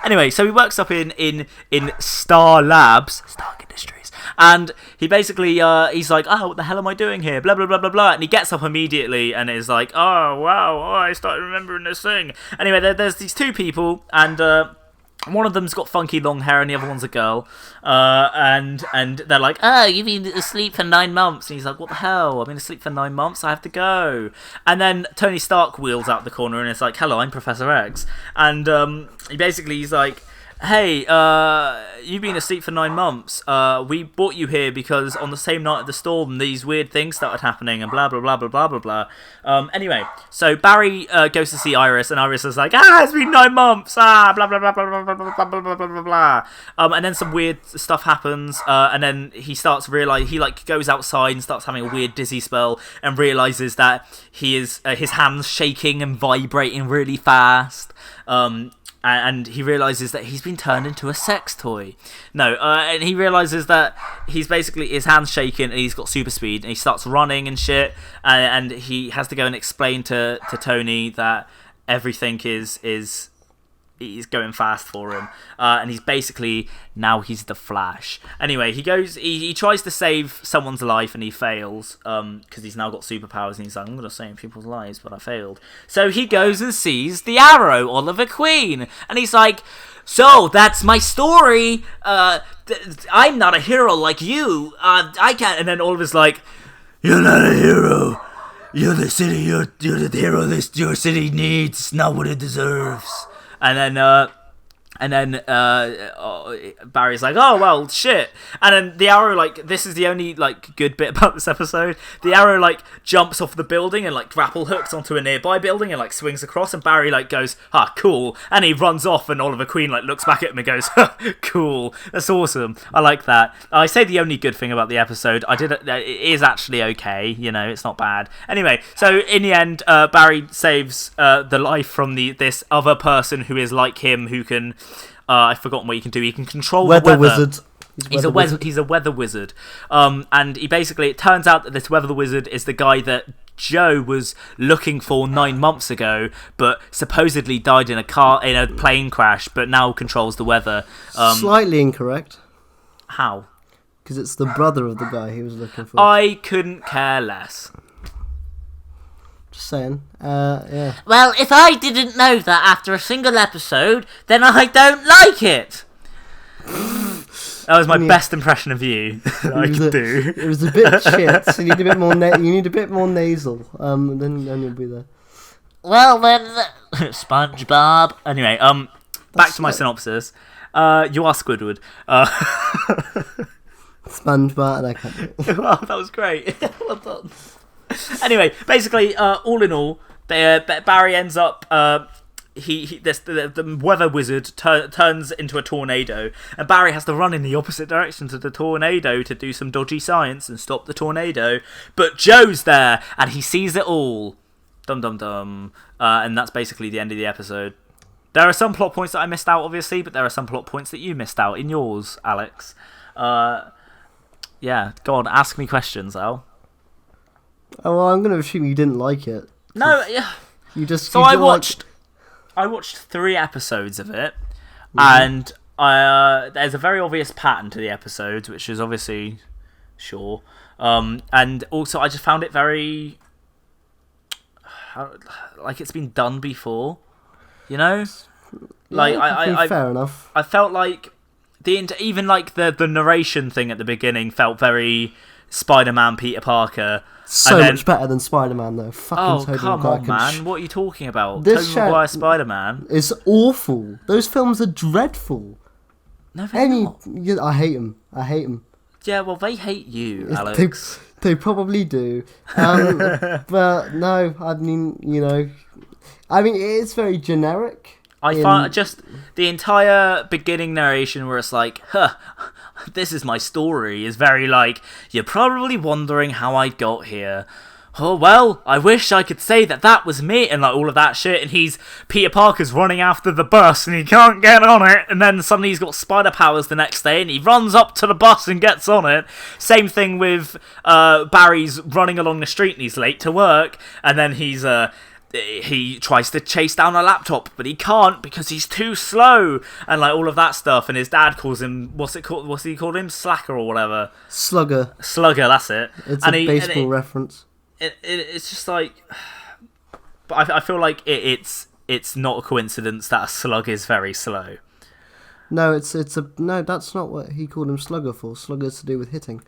Anyway, so he works up in Star Labs, Stark Industries, and he basically he's like, what the hell am I doing here? Blah blah blah blah blah, and he gets up immediately and is like, oh wow, I started remembering this thing. Anyway, there's these two people, and One of them's got funky long hair and the other one's a girl. And they're like, oh, you've been asleep for 9 months. And he's like, what the hell? I've been asleep for 9 months. I have to go. And then Tony Stark wheels out the corner and it's like, hello, I'm Professor X. And he's like, hey, you've been asleep for 9 months. We brought you here because on the same night of the storm, these weird things started happening and blah, blah, blah, blah, blah, blah, blah. Anyway, so Barry goes to see Iris and Iris is like, it's been 9 months, blah, blah, blah, blah, blah, blah, blah, blah, blah, blah, blah, blah. And then some weird stuff happens, and then he starts to realise, he like goes outside and starts having a weird dizzy spell and realises that he is, his hands shaking and vibrating really fast. And he realises that he's been turned into a sex toy. And he realises that he's basically, his hand's shaking and he's got super speed and he starts running and shit. And he has to go and explain to Tony that everything is going fast for him. And he's basically, now he's the Flash. Anyway, he tries to save someone's life and he fails. Because he's now got superpowers and he's like, I'm going to save people's lives, but I failed. So he goes and sees the Arrow, Oliver Queen. And he's like, so that's my story. I'm not a hero like you. I can't. And then Oliver's like, you're not a hero. You're the city. You're the hero your city needs, not what it deserves. And then Barry's like, oh, well, shit. And then the Arrow, like, this is the only, like, good bit about this episode. The Arrow, like, jumps off the building and, like, grapple hooks onto a nearby building and, like, swings across. And Barry, like, goes, cool. And he runs off and Oliver Queen, like, looks back at him and goes, cool. That's awesome. I like that. I say the only good thing about the episode. It is actually okay. You know, it's not bad. Anyway, so in the end, Barry saves the life from this other person who is like him, who can... I've forgotten what he can do. He can control the weather. Wizard. He's a weather wizard. And it turns out that this weather wizard is the guy that Joe was looking for 9 months ago, but supposedly died in a plane crash, but now controls the weather. Slightly incorrect. How? Because it's the brother of the guy he was looking for. I couldn't care less. Just saying. Yeah. Well, if I didn't know that after a single episode, then I don't like it. That was my best impression of you that I could do. It was a bit shit. So you need a bit more. You need a bit more nasal. Then you'll be there. Well then, SpongeBob. Anyway, back to my synopsis. You are Squidward. SpongeBob, and I can't do it. Wow, that was great. Well done. Anyway, basically, all in all, Barry ends up. The weather wizard turns into a tornado, and Barry has to run in the opposite direction to the tornado to do some dodgy science and stop the tornado. But Joe's there, and he sees it all. Dum dum dum. And that's basically the end of the episode. There are some plot points that I missed out, obviously, but there are some plot points that you missed out in yours, Alex. Yeah, go on, ask me questions, Al. Oh, well, I'm going to assume you didn't like it. No, yeah. I watched 3 episodes of it, and there's a very obvious pattern to the episodes, which is obviously sure. And also, I just found it very like it's been done before. You know, like I fair enough. I felt like even like the narration thing at the beginning felt very Spider-Man, Peter Parker. So much better than Spider-Man, though. Fucking Tobey come Maguire on, man! What are you talking about? This Tobey Maguire Spider-Man is awful. Those films are dreadful. No, they're not. I hate them. I hate them. Yeah, well, they hate you, Alex. They probably do. But no, I mean, it's very generic. I find just the entire beginning narration where it's like, this is my story, is very like, you're probably wondering how I got here. Oh, well, I wish I could say that was me, and like all of that shit, and Peter Parker's running after the bus, and he can't get on it, and then suddenly he's got spider powers the next day, and he runs up to the bus and gets on it. Same thing with Barry's running along the street, and he's late to work, and then he tries to chase down a laptop, but he can't because he's too slow, and like all of that stuff. And his dad calls him, what's he called him? Slacker or whatever. Slugger, that's it. It's a baseball reference. It's just like, but I feel like it's not a coincidence that a slug is very slow. No, no. That's not what he called him Slugger for. Slugger's to do with hitting.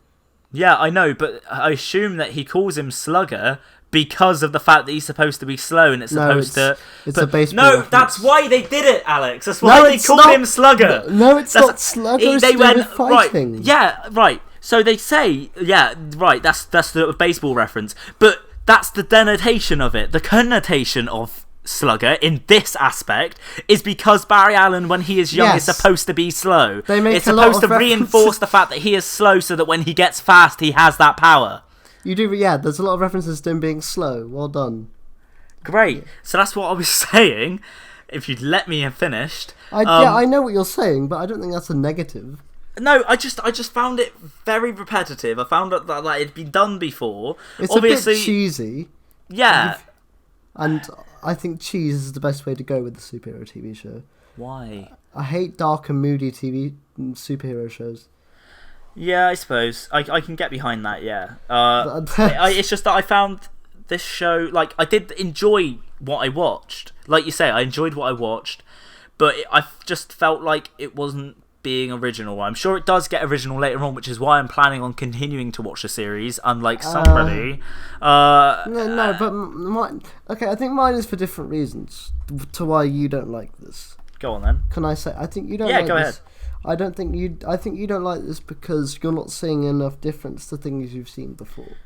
Yeah, I know, but I assume that he calls him Slugger because of the fact that he's supposed to be slow and it's supposed to. It's a baseball. No, reference. that's why they did it, Alex. That's why they called him Slugger. No, it's not Slugger. They went fighting. right. Yeah, right. So they say, yeah, right. That's the baseball reference, but that's the denotation of it. The connotation of Slugger in this aspect is because Barry Allen, when he is young, is supposed to be slow. It's supposed to reinforce the fact that he is slow so that when he gets fast, he has that power. You do, yeah. There's a lot of references to him being slow. Well done. Great. So that's what I was saying. If you'd let me have finished. I know what you're saying, but I don't think that's a negative. No, I just found it very repetitive. I found that it'd been done before. It's obviously a bit cheesy. Yeah. And I think cheese is the best way to go with the superhero TV show. Why? I hate dark and moody TV superhero shows. Yeah, I suppose. I can get behind that, yeah. It's just that I found this show... Like, I did enjoy what I watched. Like you say, I enjoyed what I watched. But I just felt like it wasn't being original. I'm sure it does get original later on, which is why I'm planning on continuing to watch the series, unlike somebody. No, but I think mine is for different reasons to why you don't like this. Go on then. Can I say? I think you don't. Yeah, like go this. ahead. I think you don't like this because you're not seeing enough difference to things you've seen before,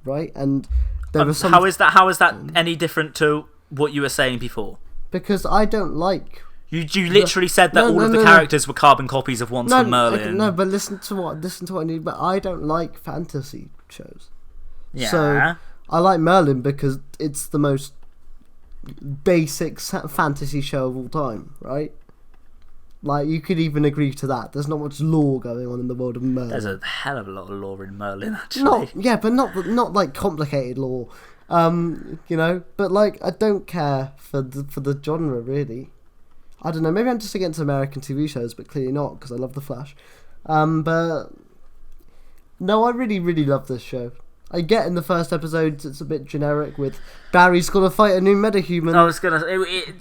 right? And there was some. How is that any different to what you were saying before? Because I don't like. You literally said that all of the characters were carbon copies of Once from Merlin. No, but listen to what I need. But I don't like fantasy shows. Yeah. So I like Merlin because it's the most basic fantasy show of all time, right? Like, you could even agree to that. There's not much lore going on in the world of Merlin. There's a hell of a lot of lore in Merlin, actually. But not like complicated lore. But like, I don't care for the genre really. I don't know, maybe I'm just against American TV shows, but clearly not, because I love The Flash. But no, I really, really love this show. I get in the first episodes it's a bit generic with Barry's got to fight a new metahuman. I was gonna.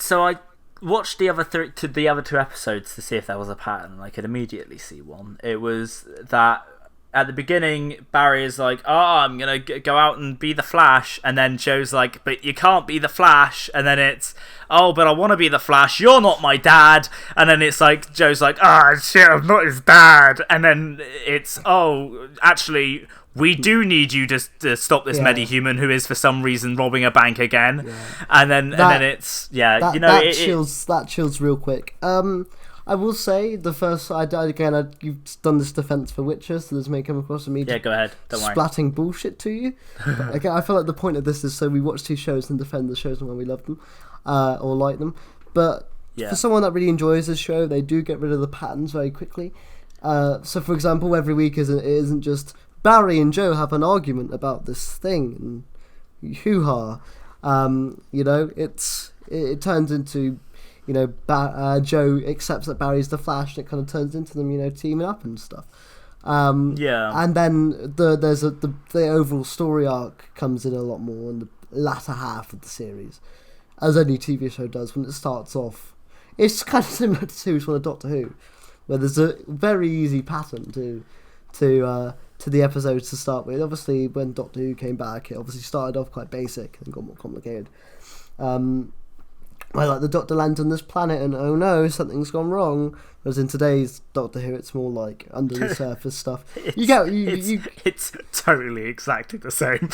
So I watched the other two episodes to see if there was a pattern. I could immediately see one. It was that at the beginning, Barry is like, I'm going to go out and be the Flash. And then Joe's like, but you can't be the Flash. And then it's, but I want to be the Flash. You're not my dad. And then it's like, Joe's like, shit, I'm not his dad. And then it's, actually, we do need you to stop this metahuman who is for some reason robbing a bank again. Yeah. And then it's, that chills real quick. I will say the first you've done this defense for Witcher, so this may come across immediately. Yeah, go ahead. Don't worry. Splatting bullshit to you. But again, I feel like the point of this is so we watch two shows and defend the shows when we love them or like them. But for someone that really enjoys this show, they do get rid of the patterns very quickly. So, for example, every week it isn't just Barry and Joe have an argument about this thing and hoo-ha. It turns into. Joe accepts that Barry's the Flash, and it kind of turns into them, teaming up and stuff. And then the overall story arc comes in a lot more in the latter half of the series, as any TV show does when it starts off. It's kind of similar to Series 1 of Doctor Who, where there's a very easy pattern to the episodes to start with. Obviously, when Doctor Who came back, it obviously started off quite basic and got more complicated. Like the Doctor lands on this planet and oh no, something's gone wrong. Whereas in today's Doctor Who, it's more like under the surface stuff. It's totally exactly the same.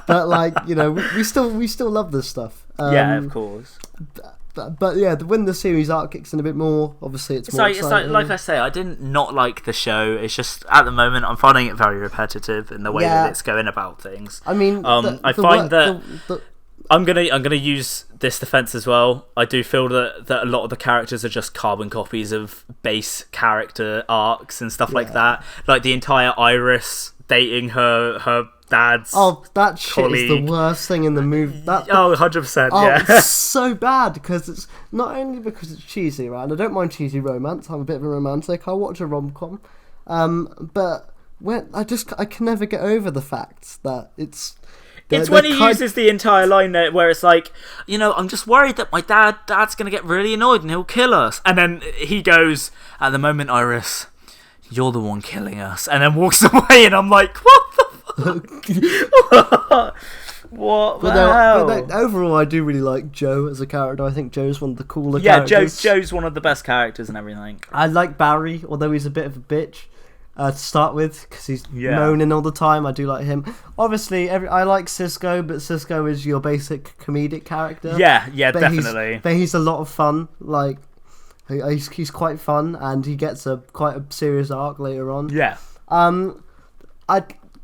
But like we still love this stuff. Yeah, of course. But yeah, when the series arc kicks in a bit more, obviously it's more exciting. Like I say, I didn't not like the show. It's just at the moment I'm finding it very repetitive in the way that it's going about things. I mean, I'm gonna use this defense as well. I do feel that a lot of the characters are just carbon copies of base character arcs and stuff like that. Like the entire Iris dating her dad's that shit colleague. Is the worst thing in the movie. 100%, yeah. It's so bad because it's not only because it's cheesy, right? And I don't mind cheesy romance. I'm a bit of a romantic. I watch a rom-com. But when I can never get over the fact that it's It's when he uses the entire line where it's like, I'm just worried that my dad's going to get really annoyed and he'll kill us. And then he goes, at the moment, Iris, you're the one killing us. And then walks away, and I'm like, what the fuck? What the hell? But overall, I do really like Joe as a character. I think Joe's one of the cooler characters. Yeah, Joe's one of the best characters and everything. I like Barry, although he's a bit of a bitch to start with, because he's moaning all the time. I do like him. Obviously, I like Cisco, but Cisco is your basic comedic character. Yeah, definitely. But he's a lot of fun. Like, he's quite fun, and he gets quite a serious arc later on. Yeah.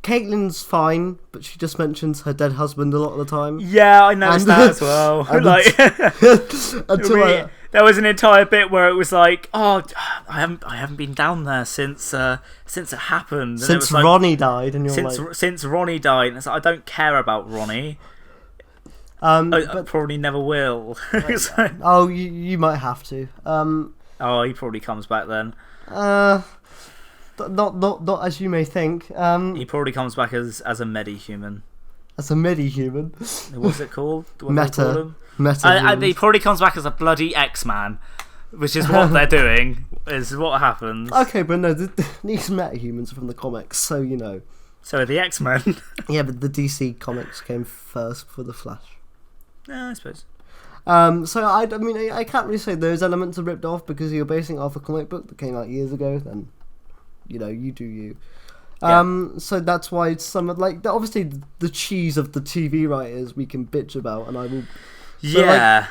Caitlin's fine, but she just mentions her dead husband a lot of the time. Yeah, I noticed that as well. There was an entire bit where it was like, "Oh, I haven't been down there since it happened." And since Ronnie died, and since Ronnie died, and it's like, I don't care about Ronnie. I probably never will. Oh, you might have to. He probably comes back then. Not as you may think. He probably comes back as a medi-human. As a medi-human? What's it called? Meta. He probably comes back as a bloody X-Man, which is what they're doing, is what happens. Okay, but no, these meta-humans are from the comics, so So are the X-Men. Yeah, but the DC comics came first for the Flash. Yeah, I suppose. So I mean, I can't really say those elements are ripped off, because you're basing it off a comic book that came out years ago, then... you do you. So that's why it's obviously the cheese of the TV writers we can bitch about, and I will.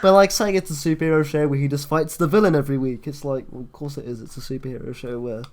But saying it's a superhero show where he just fights the villain every week, it's like, well, of course it is. It's a superhero show where.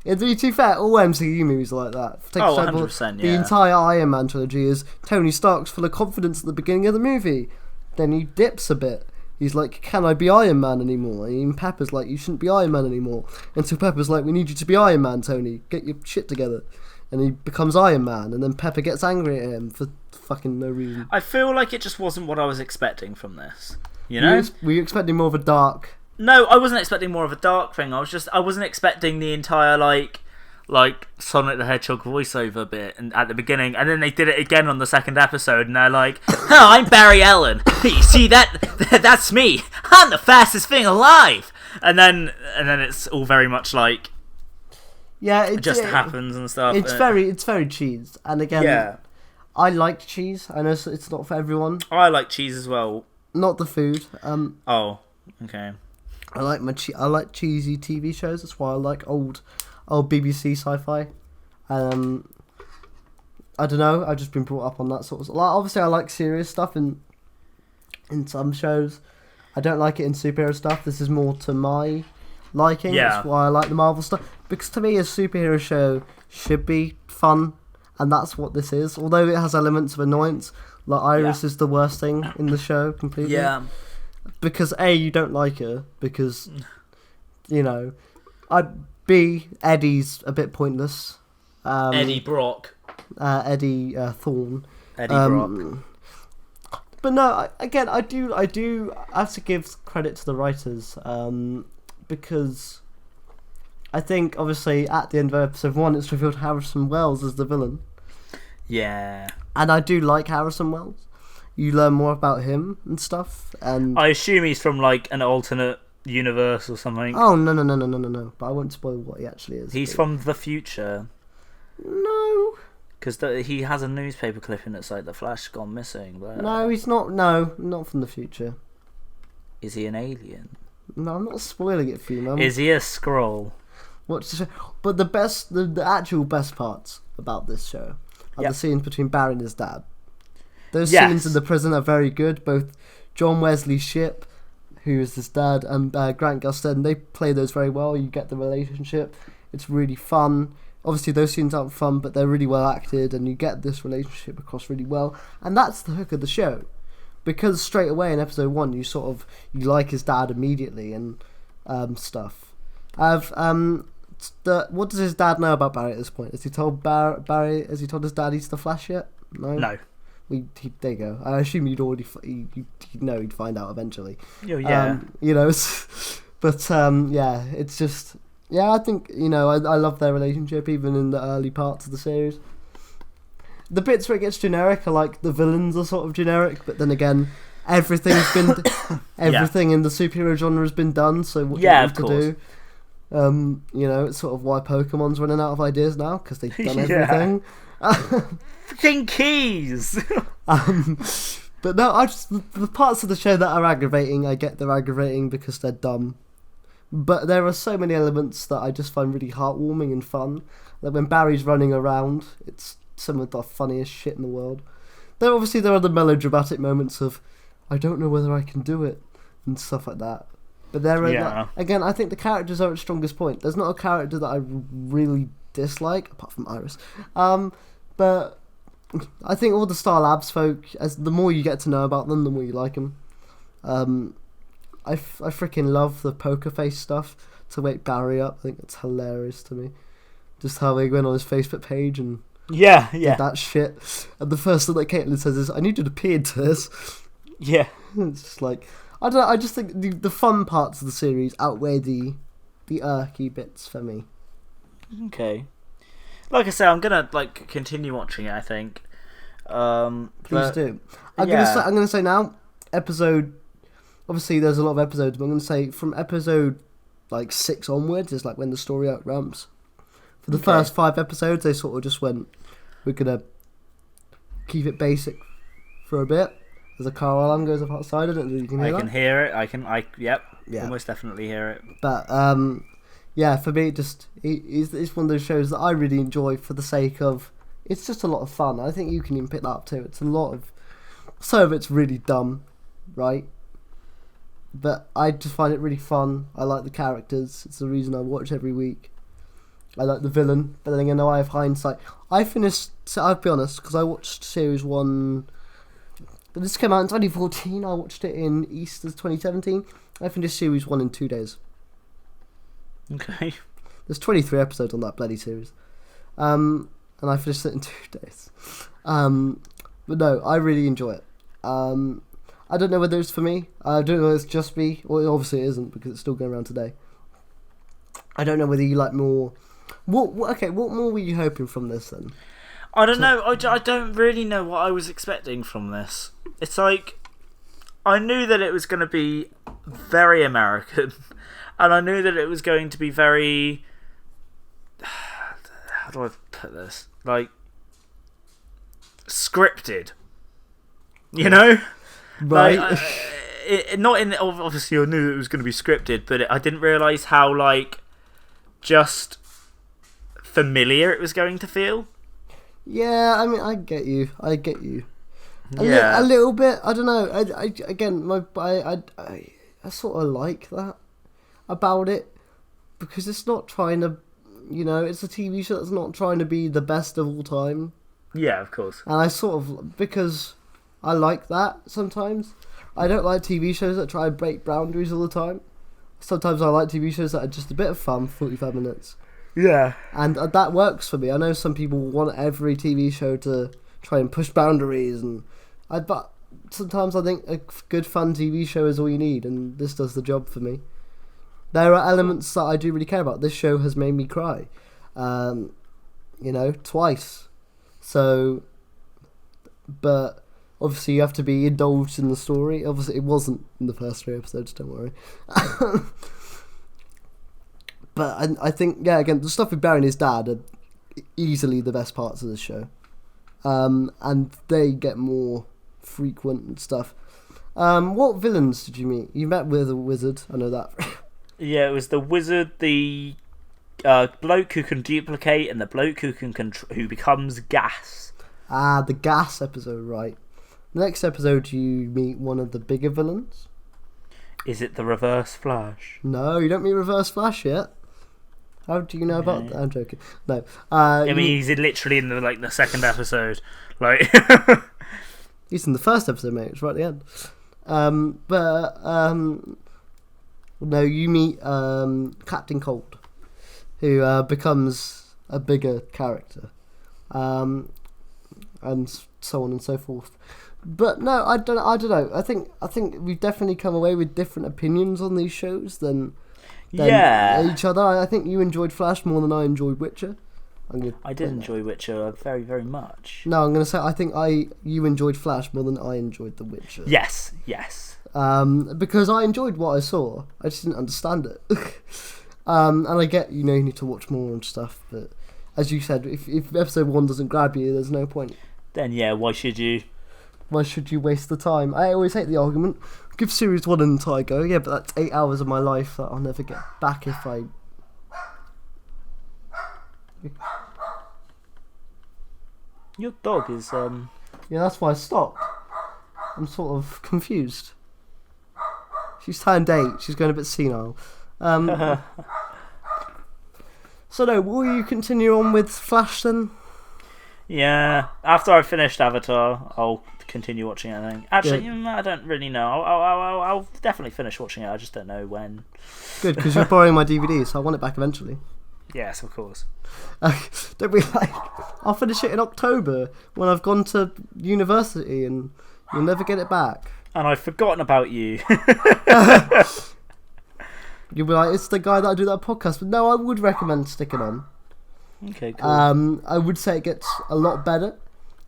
To be too fair, all MCU movies are like that. 100%. The entire Iron Man trilogy is Tony Stark's full of confidence at the beginning of the movie, then he dips a bit. He's like, can I be Iron Man anymore? And even Pepper's like, you shouldn't be Iron Man anymore. Until Pepper's like, we need you to be Iron Man, Tony. Get your shit together. And he becomes Iron Man. And then Pepper gets angry at him for fucking no reason. I feel like it just wasn't what I was expecting from this. Were you expecting more of a dark... No, I wasn't expecting more of a dark thing. I wasn't expecting the entire, like Sonic the Hedgehog voiceover bit at the beginning, and then they did it again on the second episode, and they're like, "Oh, I'm Barry Allen. You see that? That's me. I'm the fastest thing alive." And then it's all very much like, it just happens and stuff. It's very cheese, and again, I like cheese. I know it's not for everyone. I like cheese as well. Not the food. Oh, okay. I like cheesy TV shows. That's why I like old BBC sci-fi. I don't know. I've just been brought up on that sort of stuff. Obviously, I like serious stuff in some shows. I don't like it in superhero stuff. This is more to my liking. Yeah. That's why I like the Marvel stuff. Because to me, a superhero show should be fun, and that's what this is. Although it has elements of annoyance, like Iris is the worst thing in the show completely. Yeah. Because A, you don't like her, because B, Eddie's a bit pointless. Eddie Brock. Eddie Thorne. Eddie Brock. But no, I do have to give credit to the writers, because I think obviously at the end of episode 1 it's revealed Harrison Wells as the villain. Yeah. And I do like Harrison Wells. You learn more about him and stuff, and I assume he's from like an alternate universe or something. Oh no! But I won't spoil what he actually is. He's from the future. No, because he has a newspaper clipping that's like the Flash gone missing. But no, he's not. No, not from the future. Is he an alien? No, I'm not spoiling it for you, man. Is he a Skrull? Watch the show. But the actual best parts about this show are the scenes between Barry and his dad. Those scenes in the prison are very good. Both John Wesley Shipp, who is his dad, and Grant Gustin, they play those very well. You get the relationship. It's really fun. Obviously, those scenes aren't fun, but they're really well acted, and you get this relationship across really well. And that's the hook of the show. Because straight away in episode 1, you like his dad immediately and stuff. What does his dad know about Barry at this point? Has he told Barry? Has he told his dad he's the Flash yet? No. There you go. I assume you'd already he'd find out eventually. Yeah. But it's just I think I love their relationship even in the early parts of the series. the bits where it gets generic are like the villains are sort of generic, but then again, everything's been everything in the superhero genre has been done. So what do you have to do? It's sort of why Pokemon's running out of ideas now because they've done everything. Fucking keys. But no, the parts of the show that are aggravating, I get they're aggravating because they're dumb. But there are so many elements that I just find really heartwarming and fun. Like when Barry's running around, it's some of the funniest shit in the world. There are the melodramatic moments of, I don't know whether I can do it, and stuff like that. But again, I think the characters are its strongest point. There's not a character that I really dislike, apart from Iris. But I think all the Star Labs folk, as the more you get to know about them, the more you like them. I freaking love the poker face stuff to wake Barry up. I think it's hilarious to me. Just how he went on his Facebook page and did that shit. And the first thing that Caitlin says is, I need you to pee into this. Yeah. It's just like, I don't know, I just think the fun parts of the series outweigh the irky bits for me. Okay. Like I say, I'm gonna continue watching it, I think. Please do. I'm gonna say now, episode. Obviously, there's a lot of episodes, but I'm gonna say from episode 6 onwards is when the story arc ramps. For the first 5 episodes, they sort of just went, we're gonna keep it basic for a bit. There's a car alarm goes up outside. I don't know if you can hear that. I can hear it. Almost definitely hear it. But for me, it's one of those shows that I really enjoy for the sake of. It's just a lot of fun. I think you can even pick that up too. It's a lot of. Some of it's really dumb, right? But I just find it really fun. I like the characters. It's the reason I watch every week. I like the villain, but then again, I have hindsight. I'll be honest, because I watched series 1. This came out in 2014. I watched it in Easter 2017. I finished series 1 in 2 days. Okay. There's 23 episodes on that bloody series. And I finished it in 2 days. But no, I really enjoy it. I don't know whether it's for me. I don't know if it's just me. Well, obviously it isn't because it's still going around today. I don't know whether you like more. What more were you hoping from this then? I don't know. I don't really know what I was expecting from this. It's like, I knew that it was going to be very American, and I knew that it was going to be very. How do I put this? Scripted. You know? Right. Obviously, I knew it was going to be scripted, but I didn't realise how, just familiar it was going to feel. Yeah, I mean, I get you. A Yeah. a little bit. I don't know. I sort of like that about it because it's not trying to, it's a TV show that's not trying to be the best of all time. Yeah, of course. And I sort of, because I like that sometimes. I don't like TV shows that try and break boundaries all the time. Sometimes I like TV shows that are just a bit of fun, 45 minutes. Yeah. And that works for me. I know some people want every TV show to try and push boundaries, but sometimes I think a good fun TV show is all you need, and this does the job for me. There are elements that I do really care about. This show has made me cry, twice. So, but obviously you have to be indulged in the story. Obviously it wasn't in the first 3 episodes, don't worry. But I think, again, the stuff with Barry and his dad are easily the best parts of the show. And they get more frequent and stuff. What villains did you meet? You met with a wizard, I know that. Yeah, it was the wizard, the bloke who can duplicate, and the bloke who becomes gas. Ah, the gas episode, right. The next episode you meet one of the bigger villains. Is it the Reverse Flash? No, you don't meet Reverse Flash yet. How do you know about that? I'm joking. No. He's literally in the second episode. He's in the first episode, mate. It's right at the end. No, you meet Captain Cold, who becomes a bigger character, and so on and so forth. But no, I don't know. I think we've definitely come away with different opinions on these shows than each other. I think you enjoyed Flash more than I enjoyed Witcher. I did enjoy Witcher very, very much. No, I'm going to say I think you enjoyed Flash more than I enjoyed The Witcher. Yes. Because I enjoyed what I saw. I just didn't understand it. And I get, you need to watch more and stuff, but as you said, if episode 1 doesn't grab you, there's no point. Then yeah, why should you? Why should you waste the time? I always hate the argument. Give series 1 an entire go. Yeah, but that's 8 hours of my life that I'll never get back if I... Your dog is Yeah, that's why I stopped. I'm sort of confused. She's turned 8. She's going a bit senile. So no, will you continue on with Flash then? Yeah, after I've finished Avatar, I'll continue watching it, I think. Actually, I don't really know. I'll definitely finish watching it, I just don't know when. Good, because you're borrowing my DVD, so I want it back eventually. Yes, of course. Don't be like, I'll finish it in October when I've gone to university and you'll never get it back. And I've forgotten about you. You'll be like, it's the guy that I do that podcast. But no, I would recommend sticking on. Okay, cool. I would say it gets a lot better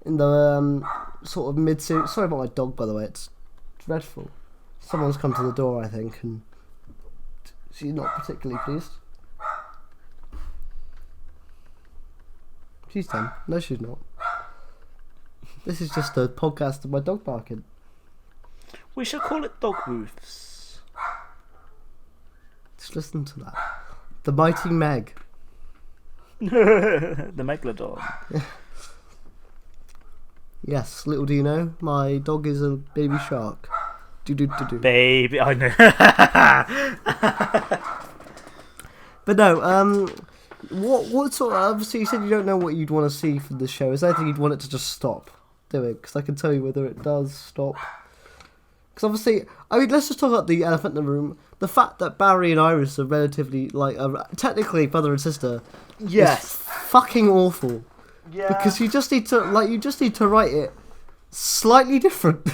in the sort of mid-series. Sorry about my dog, by the way. It's dreadful. Someone's come to the door, I think, and she's not particularly pleased. She's 10. No, she's not. This is just a podcast of my dog barking. We should call it Dog Woofs. Just listen to that. The Mighty Meg. The Megalodon. Yes, little do you know, my dog is a baby shark. Do. Baby, I know. But no, what sort of... Obviously, you said you don't know what you'd want to see from the show. Is there anything you'd want it to just stop doing? Because I can tell you whether it does stop. Because obviously, I mean, let's just talk about the elephant in the room. The fact that Barry and Iris are relatively, technically brother and sister. Yes. Is fucking awful. Yeah. Because you just need to write it slightly different.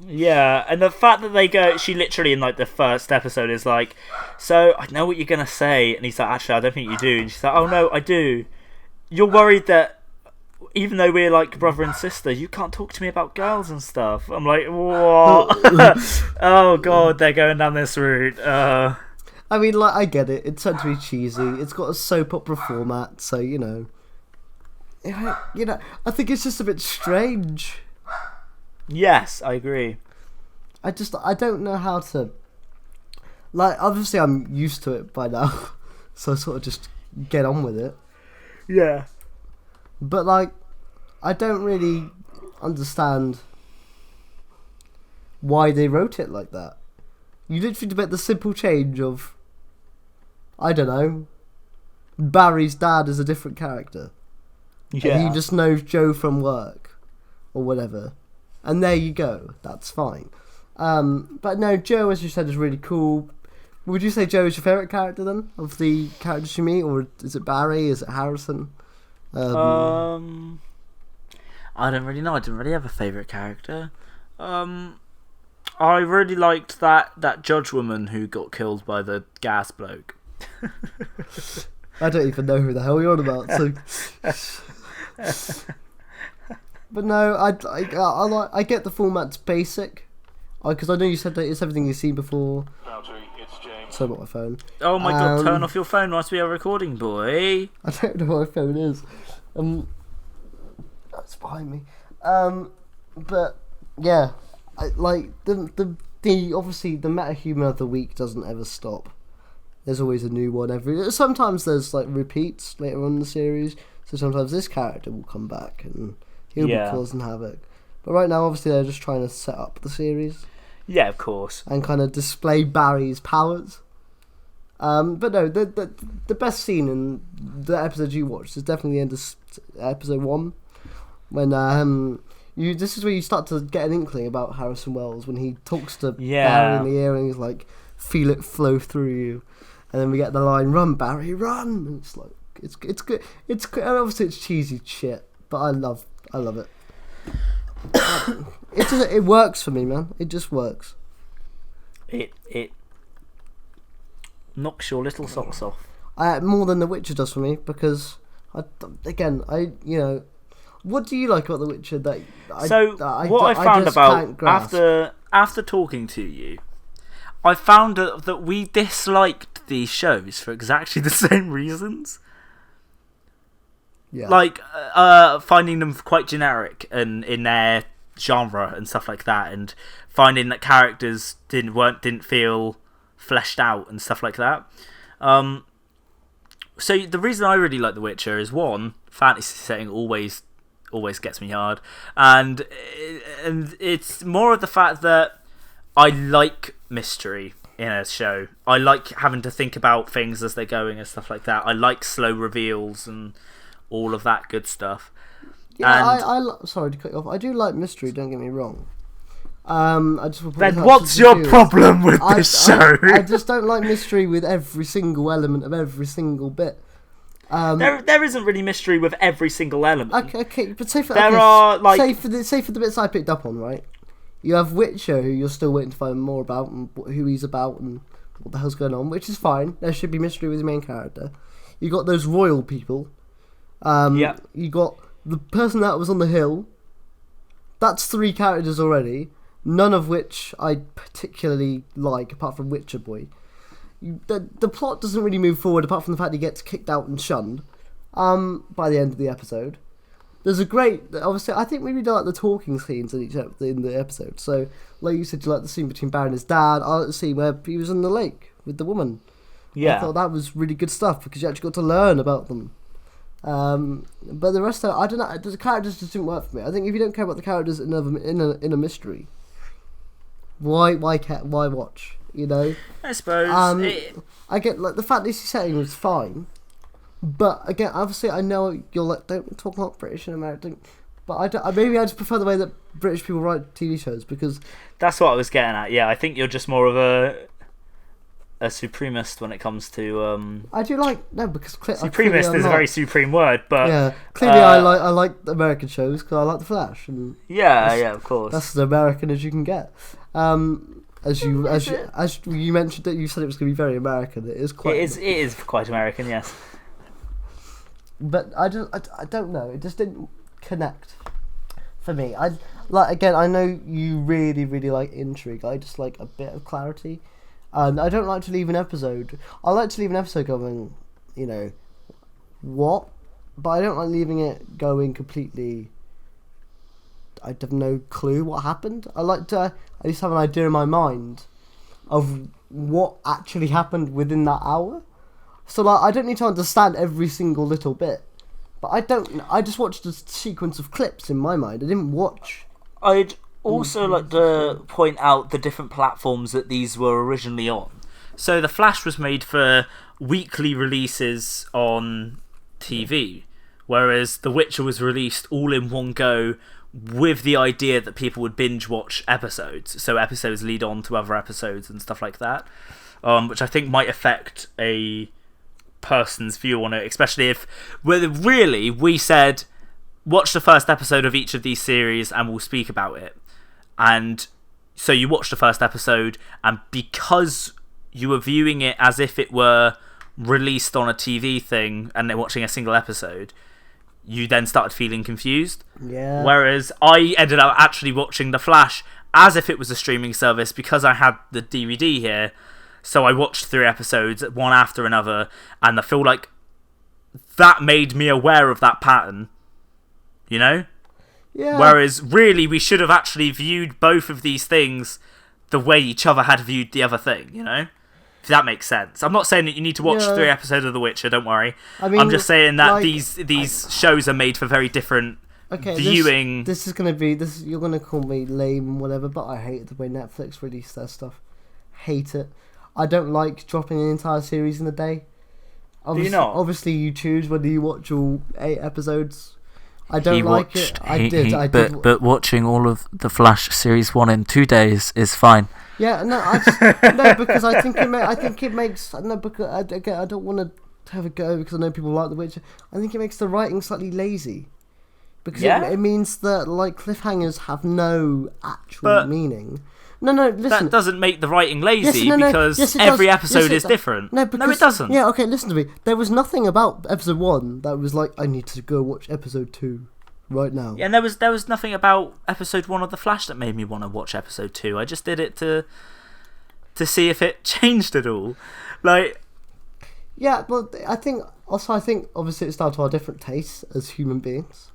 Yeah, and the fact that she literally in the first episode is like, so I know what you're gonna say, and he's like, actually I don't think you do, and she's like, oh no, I do. You're worried that even though we're like brother and sister, you can't talk to me about girls and stuff. I'm like, what? Oh god, they're going down this route. I mean, I get it. It's meant to be cheesy. It's got a soap opera format, so I think it's just a bit strange. Yes, I agree. I don't know how to... obviously I'm used to it by now, so I sort of just get on with it. Yeah. But, I don't really understand why they wrote it like that. You literally make the simple change of, I don't know, Barry's dad is a different character. Yeah. And he just knows Joe from work, or whatever. And there you go. That's fine. But no, Joe, as you said, is really cool. Would you say Joe is your favourite character then, of the characters you meet, or is it Barry? Is it Harrison? I don't really know. I didn't really have a favourite character. I really liked that judge woman who got killed by the gas bloke. I don't even know who the hell you're on about. So. But no, I get the format's basic, because I know you said that it's everything you've seen before. It's James. So about my phone. Oh my god! Turn off your phone whilst we are recording, boy. I don't know what my phone is. That's behind me. But yeah, the obviously the meta humor of the week doesn't ever stop. There's always a new one every. Sometimes there's repeats later on in the series. So sometimes this character will come back and he'll be causing havoc. But right now, obviously, they're just trying to set up the series. Yeah, of course. And kind of display Barry's powers. But no, the best scene in the episode you watched is definitely the end of episode 1. When this is where you start to get an inkling about Harrison Wells, when he talks to Barry in the ear and he's like, feel it flow through you. And then we get the line, run Barry, run! And it's like, it's good. It's good. Obviously it's cheesy shit, but I love it. It works for me, man. It just works. It knocks your little socks off. More than The Witcher does for me, because What do you like about The Witcher? That what I found about after talking to you, I found that we disliked these shows for exactly the same reasons. Yeah. Like finding them quite generic and in their genre and stuff like that, and finding that characters didn't feel fleshed out and stuff like that. So the reason I really like The Witcher is, one, fantasy setting always gets me hard, and it's more of the fact that I like mystery in a show. I like having to think about things as they're going and stuff like that. I like slow reveals and all of that good stuff. Yeah, sorry to cut you off. I do like mystery, don't get me wrong. Then what's your problem with this show? I just don't like mystery with every single element of every single bit. There isn't really mystery with every single element. Okay, but say for the bits I picked up on, right? You have Witcher, who you're still waiting to find more about and who he's about and what the hell's going on, which is fine. There should be mystery with the main character. You got those royal people. You got the person that was on the hill. That's 3 characters already, none of which I particularly like, apart from Witcher Boy. The plot doesn't really move forward, apart from the fact he gets kicked out and shunned by the end of the episode. There's a great... Obviously, I think we really like the talking scenes in the episode. So, like you said, you like the scene between Barry and his dad. I like the scene where he was in the lake with the woman. Yeah. I thought that was really good stuff, because you actually got to learn about them. But the rest of it, I don't know. The characters just didn't work for me. I think if you don't care about the characters in a mystery, why watch? You know. I suppose. I get the fantasy setting was fine, but again, obviously, I know you're like, don't talk about British and American, but maybe I just prefer the way that British people write TV shows, because that's what I was getting at. Yeah, I think you're just more of a supremacist when it comes to. I do because supremacist is a very supreme word, but yeah, clearly I like American shows because I like The Flash, and yeah, of course, that's as American as you can get. As you mentioned that you said it was going to be very American, it is quite. It is quite American, yes. But I don't know. It just didn't connect for me. I know you really really like intrigue. I just like a bit of clarity. And I don't like to leave an episode. I like to leave an episode going, what? But I don't like leaving it going completely. I have no clue what happened. I like to at least have an idea in my mind of what actually happened within that hour. So I don't need to understand every single little bit. But I just watched a sequence of clips in my mind. I didn't watch. I'd also like to point out the different platforms that these were originally on. So The Flash was made for weekly releases on TV, whereas The Witcher was released all in one go with the idea that people would binge watch episodes. So episodes lead on to other episodes and stuff like that, which I think might affect a person's view on it, especially if really we said watch the first episode of each of these series and we'll speak about it. And so you watch the first episode, and because you were viewing it as if it were released on a TV thing and then watching a single episode, you then started feeling confused. Yeah. Whereas I ended up actually watching The Flash as if it was a streaming service because I had the DVD here. So I watched 3 episodes, one after another, and I feel like that made me aware of that pattern. You know? Yeah. Whereas, really, we should have actually viewed both of these things the way each other had viewed the other thing, you know? If that makes sense. I'm not saying that you need to watch 3 episodes of The Witcher, don't worry. I'm just saying that these shows are made for very different viewing... This is going to be... You're going to call me lame and whatever, but I hate the way Netflix release their stuff. Hate it. I don't like dropping an entire series in a day. Do you not? Obviously, you choose whether you watch all 8 episodes. I don't like it. I did. But watching all of the Flash series 1 in 2 days is fine. Yeah, no, because I think it makes because again, I don't want to have a go because I know people like The Witcher. I think it makes the writing slightly lazy. because Yeah? it means that like cliffhangers have no actual meaning. No, listen. That doesn't make the writing lazy Yes, no, because yes, it every does. episode Yes, it is does. different. No, because, it doesn't. Yeah, okay, listen to me. There was nothing about episode 1 that was like, I need to go watch episode 2 right now. Yeah, and there was nothing about episode 1 of The Flash that made me want to watch episode 2. I just did it to see if it changed at all. Like, yeah, but I think obviously it's down to our different tastes as human beings.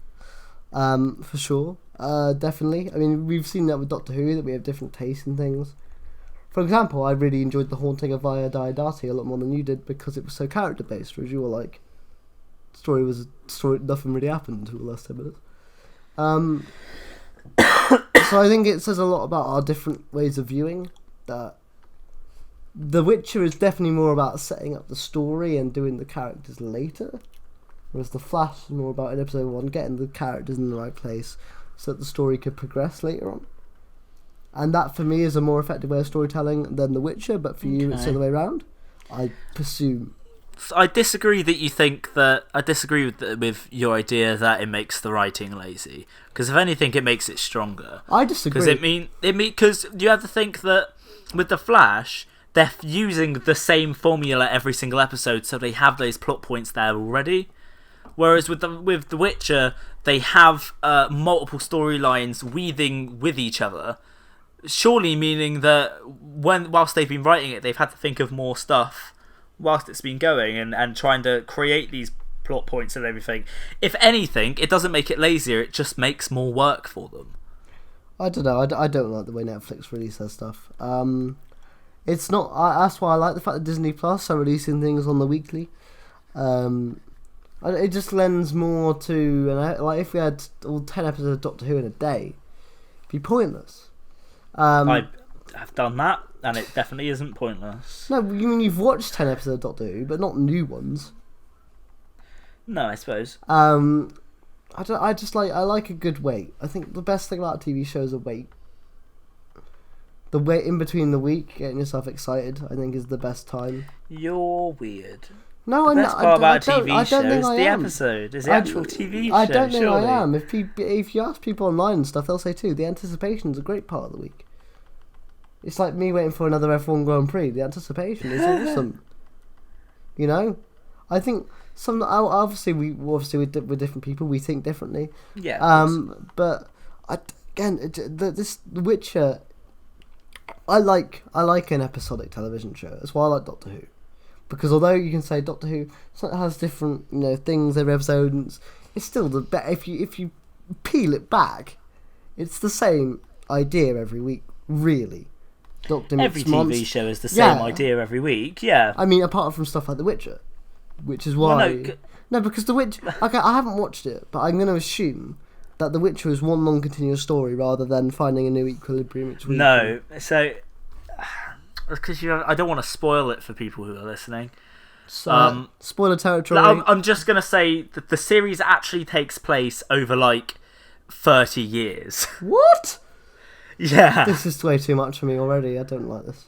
For sure. Definitely. I mean, we've seen that with Doctor Who, that we have different tastes and things. For example, I really enjoyed The Haunting of Via Diodati a lot more than you did because it was so character based, whereas you were like, story, nothing really happened until the last 10 minutes. So I think it says a lot about our different ways of viewing. That The Witcher is definitely more about setting up the story and doing the characters later, whereas The Flash is more about in episode 1 getting the characters in the right place so that the story could progress later on. And that for me is a more effective way of storytelling than The Witcher, but for you it's the other way around, I presume. I disagree that you think that. I disagree with your idea that it makes the writing lazy. Because if anything, it makes it stronger. I disagree. Because you have to think that with The Flash, they're using the same formula every single episode, so they have those plot points there already. Whereas with The Witcher, they have multiple storylines weaving with each other. Surely meaning that whilst they've been writing it, they've had to think of more stuff whilst it's been going and trying to create these plot points and everything. If anything, it doesn't make it lazier, it just makes more work for them. I don't know, I don't like the way Netflix releases stuff. It's not. That's why I like the fact that Disney Plus are releasing things on the weekly. It just lends more to, like if we had all 10 episodes of Doctor Who in a day, it'd be pointless. I have done that, and it definitely isn't pointless. No, you mean you've watched 10 episodes of Doctor Who, but not new ones. No, I suppose. I like a good wait. I think the best thing about a TV show is a wait. The wait in between the week, getting yourself excited, I think is the best time. You're weird. No, the best part about a TV show is the am. episode, is the actual TV show. I don't think surely. I am. If you ask people online and stuff, they'll say too, the anticipation is a great part of the week. It's like me waiting for another F1 Grand Prix. The anticipation is awesome. You know? I think we're different people. We think differently. Yeah. But The Witcher, I like an episodic television show. That's why I like Doctor Who. Because although you can say Doctor Who has different things every episode, and it's still the best. If you peel it back, it's the same idea every week, really. Every TV show is the same idea every week. Yeah. I mean, apart from stuff like The Witcher, which is why. No, because The Witcher. Okay, I haven't watched it, but I'm going to assume that The Witcher is one long continuous story rather than finding a new equilibrium each week. No, so because I don't want to spoil it for people who are listening. So, spoiler territory. I'm just going to say that the series actually takes place over like 30 years. What? Yeah. This is way too much for me already. I don't like this.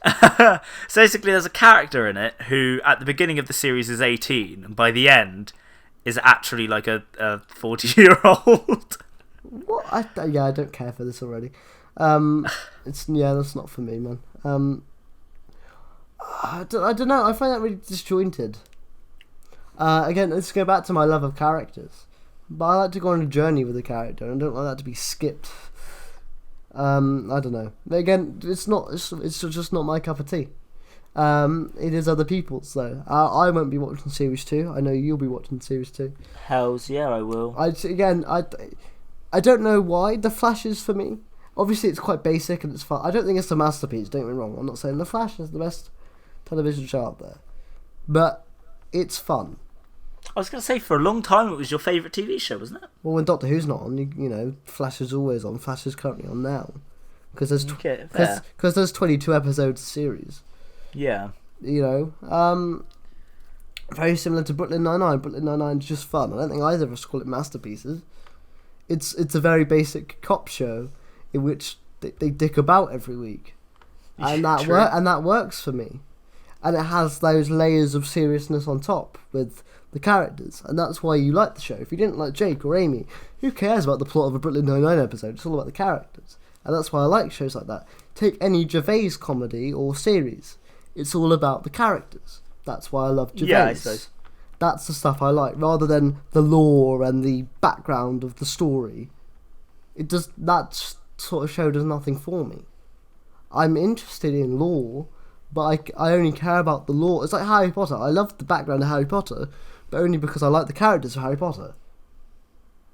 So basically, there's a character in it who, at the beginning of the series, is 18, and by the end, is actually like a 40-year-old. What? I don't care for this already. That's not for me, man. I don't know. I find that really disjointed. Again, let's go back to my love of characters. But I like to go on a journey with a character, and I don't like that to be skipped. I don't know. Again, it's just not my cup of tea. It is other people's though. I won't be watching series 2. I know you'll be watching series 2. Hells yeah, I will. I don't know why The Flash is for me. Obviously, it's quite basic and it's fun. I don't think it's a masterpiece. Don't get me wrong. I'm not saying The Flash is the best television show out there, but it's fun. I was going to say, for a long time, it was your favourite TV show, wasn't it? Well, when Doctor Who's not on, you know, Flash is always on. Flash is currently on now. Because there's 22 episodes a series. Yeah. You know, very similar to Brooklyn Nine-Nine. Brooklyn Nine-Nine is just fun. I don't think either of us call it masterpieces. It's a very basic cop show in which they dick about every week. And that works for me. and it has those layers of seriousness on top with the characters, and that's why you like the show. If you didn't like Jake or Amy, who cares about the plot of a Brooklyn Nine-Nine episode? It's all about the characters, and that's why I like shows like that. Take any Gervais comedy or series, it's all about the characters. That's why I love Gervais. Yeah, I suppose. That's the stuff I like, rather than the lore and the background of the story. That sort of show does nothing for me. I'm interested in lore, but I only care about the lore. It's like Harry Potter. I love the background of Harry Potter, but only because I like the characters of Harry Potter.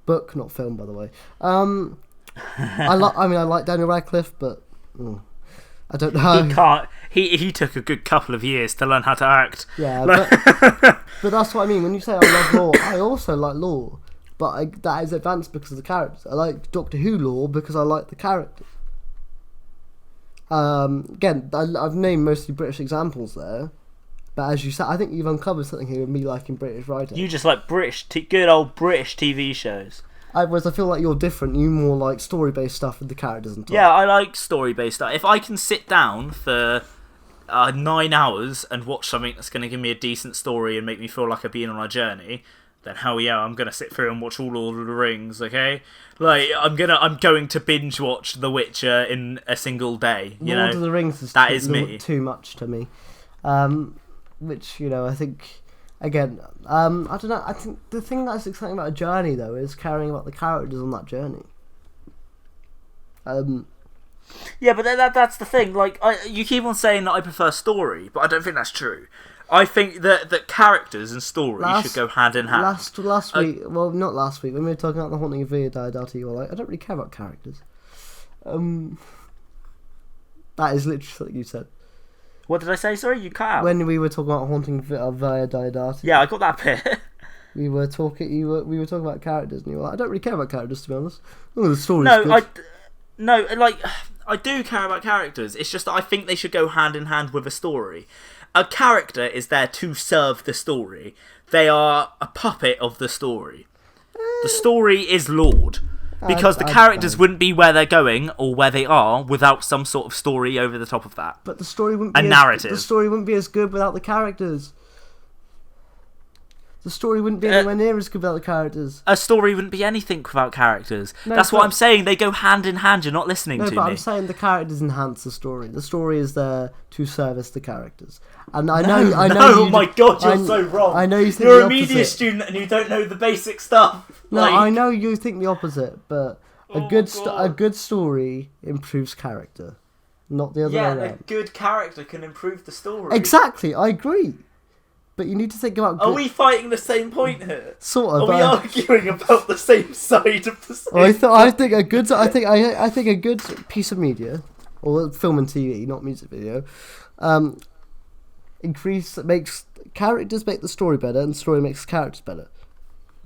Book, not film, by the way. I like Daniel Radcliffe, but I don't know. He can't. He took a good couple of years to learn how to act. Yeah, but that's what I mean. When you say I love lore, I also like lore, but that is advanced because of the characters. I like Doctor Who lore because I like the characters. Again, I've named mostly British examples there, but as you said, I think you've uncovered something here with me liking British writing. You just like good old British TV shows. Whereas I feel like you're different. You more like story-based stuff with the characters and stuff. Yeah, I like story-based stuff. If I can sit down for 9 hours and watch something that's going to give me a decent story and make me feel like I've been on a journey, then hell yeah, I'm going to sit through and watch all Lord of the Rings, okay? Like, I'm going to binge watch The Witcher in a single day, you know? Lord of the Rings is too much to me. Which, I think... Again, I don't know. I think the thing that's exciting about a journey, though, is caring about the characters on that journey. Yeah, but that's the thing. Like, you keep on saying that I prefer story, but I don't think that's true. I think that characters and story should go hand in hand. Last week, well, not last week, when we were talking about The Haunting of Villa Diodati, you were like, I don't really care about characters. That is literally something you said. What did I say? Sorry, you cut out. When we were talking about Haunting of Villa Diodati. Yeah, I got that bit. We were talking about characters, and you were like, I don't really care about characters, to be honest. Oh, the story's good. I do care about characters. It's just that I think they should go hand in hand with a story. A character is there to serve the story. They are a puppet of the story. The story is Lord. Because the characters wouldn't be where they're going or where they are without some sort of story over the top of that. But the story wouldn't be narrative. The story wouldn't be as good without the characters. The story wouldn't be anywhere near as good without the characters. A story wouldn't be anything without characters. That's what I'm saying. They go hand in hand. You're not listening to me. No, but I'm saying the characters enhance the story. The story is there to service the characters. And I know. Oh my god, you're so wrong. I know you think you're the a media student and you don't know the basic stuff. No, I know you think the opposite, but a good story improves character, not the other way around. Yeah, a good character can improve the story. Exactly, I agree. But you need to think about... Are we fighting the same point here? Sort of. Are we arguing about the same side of the same I think a good piece of media, or film and TV, not music video, makes characters make the story better, and the story makes characters better.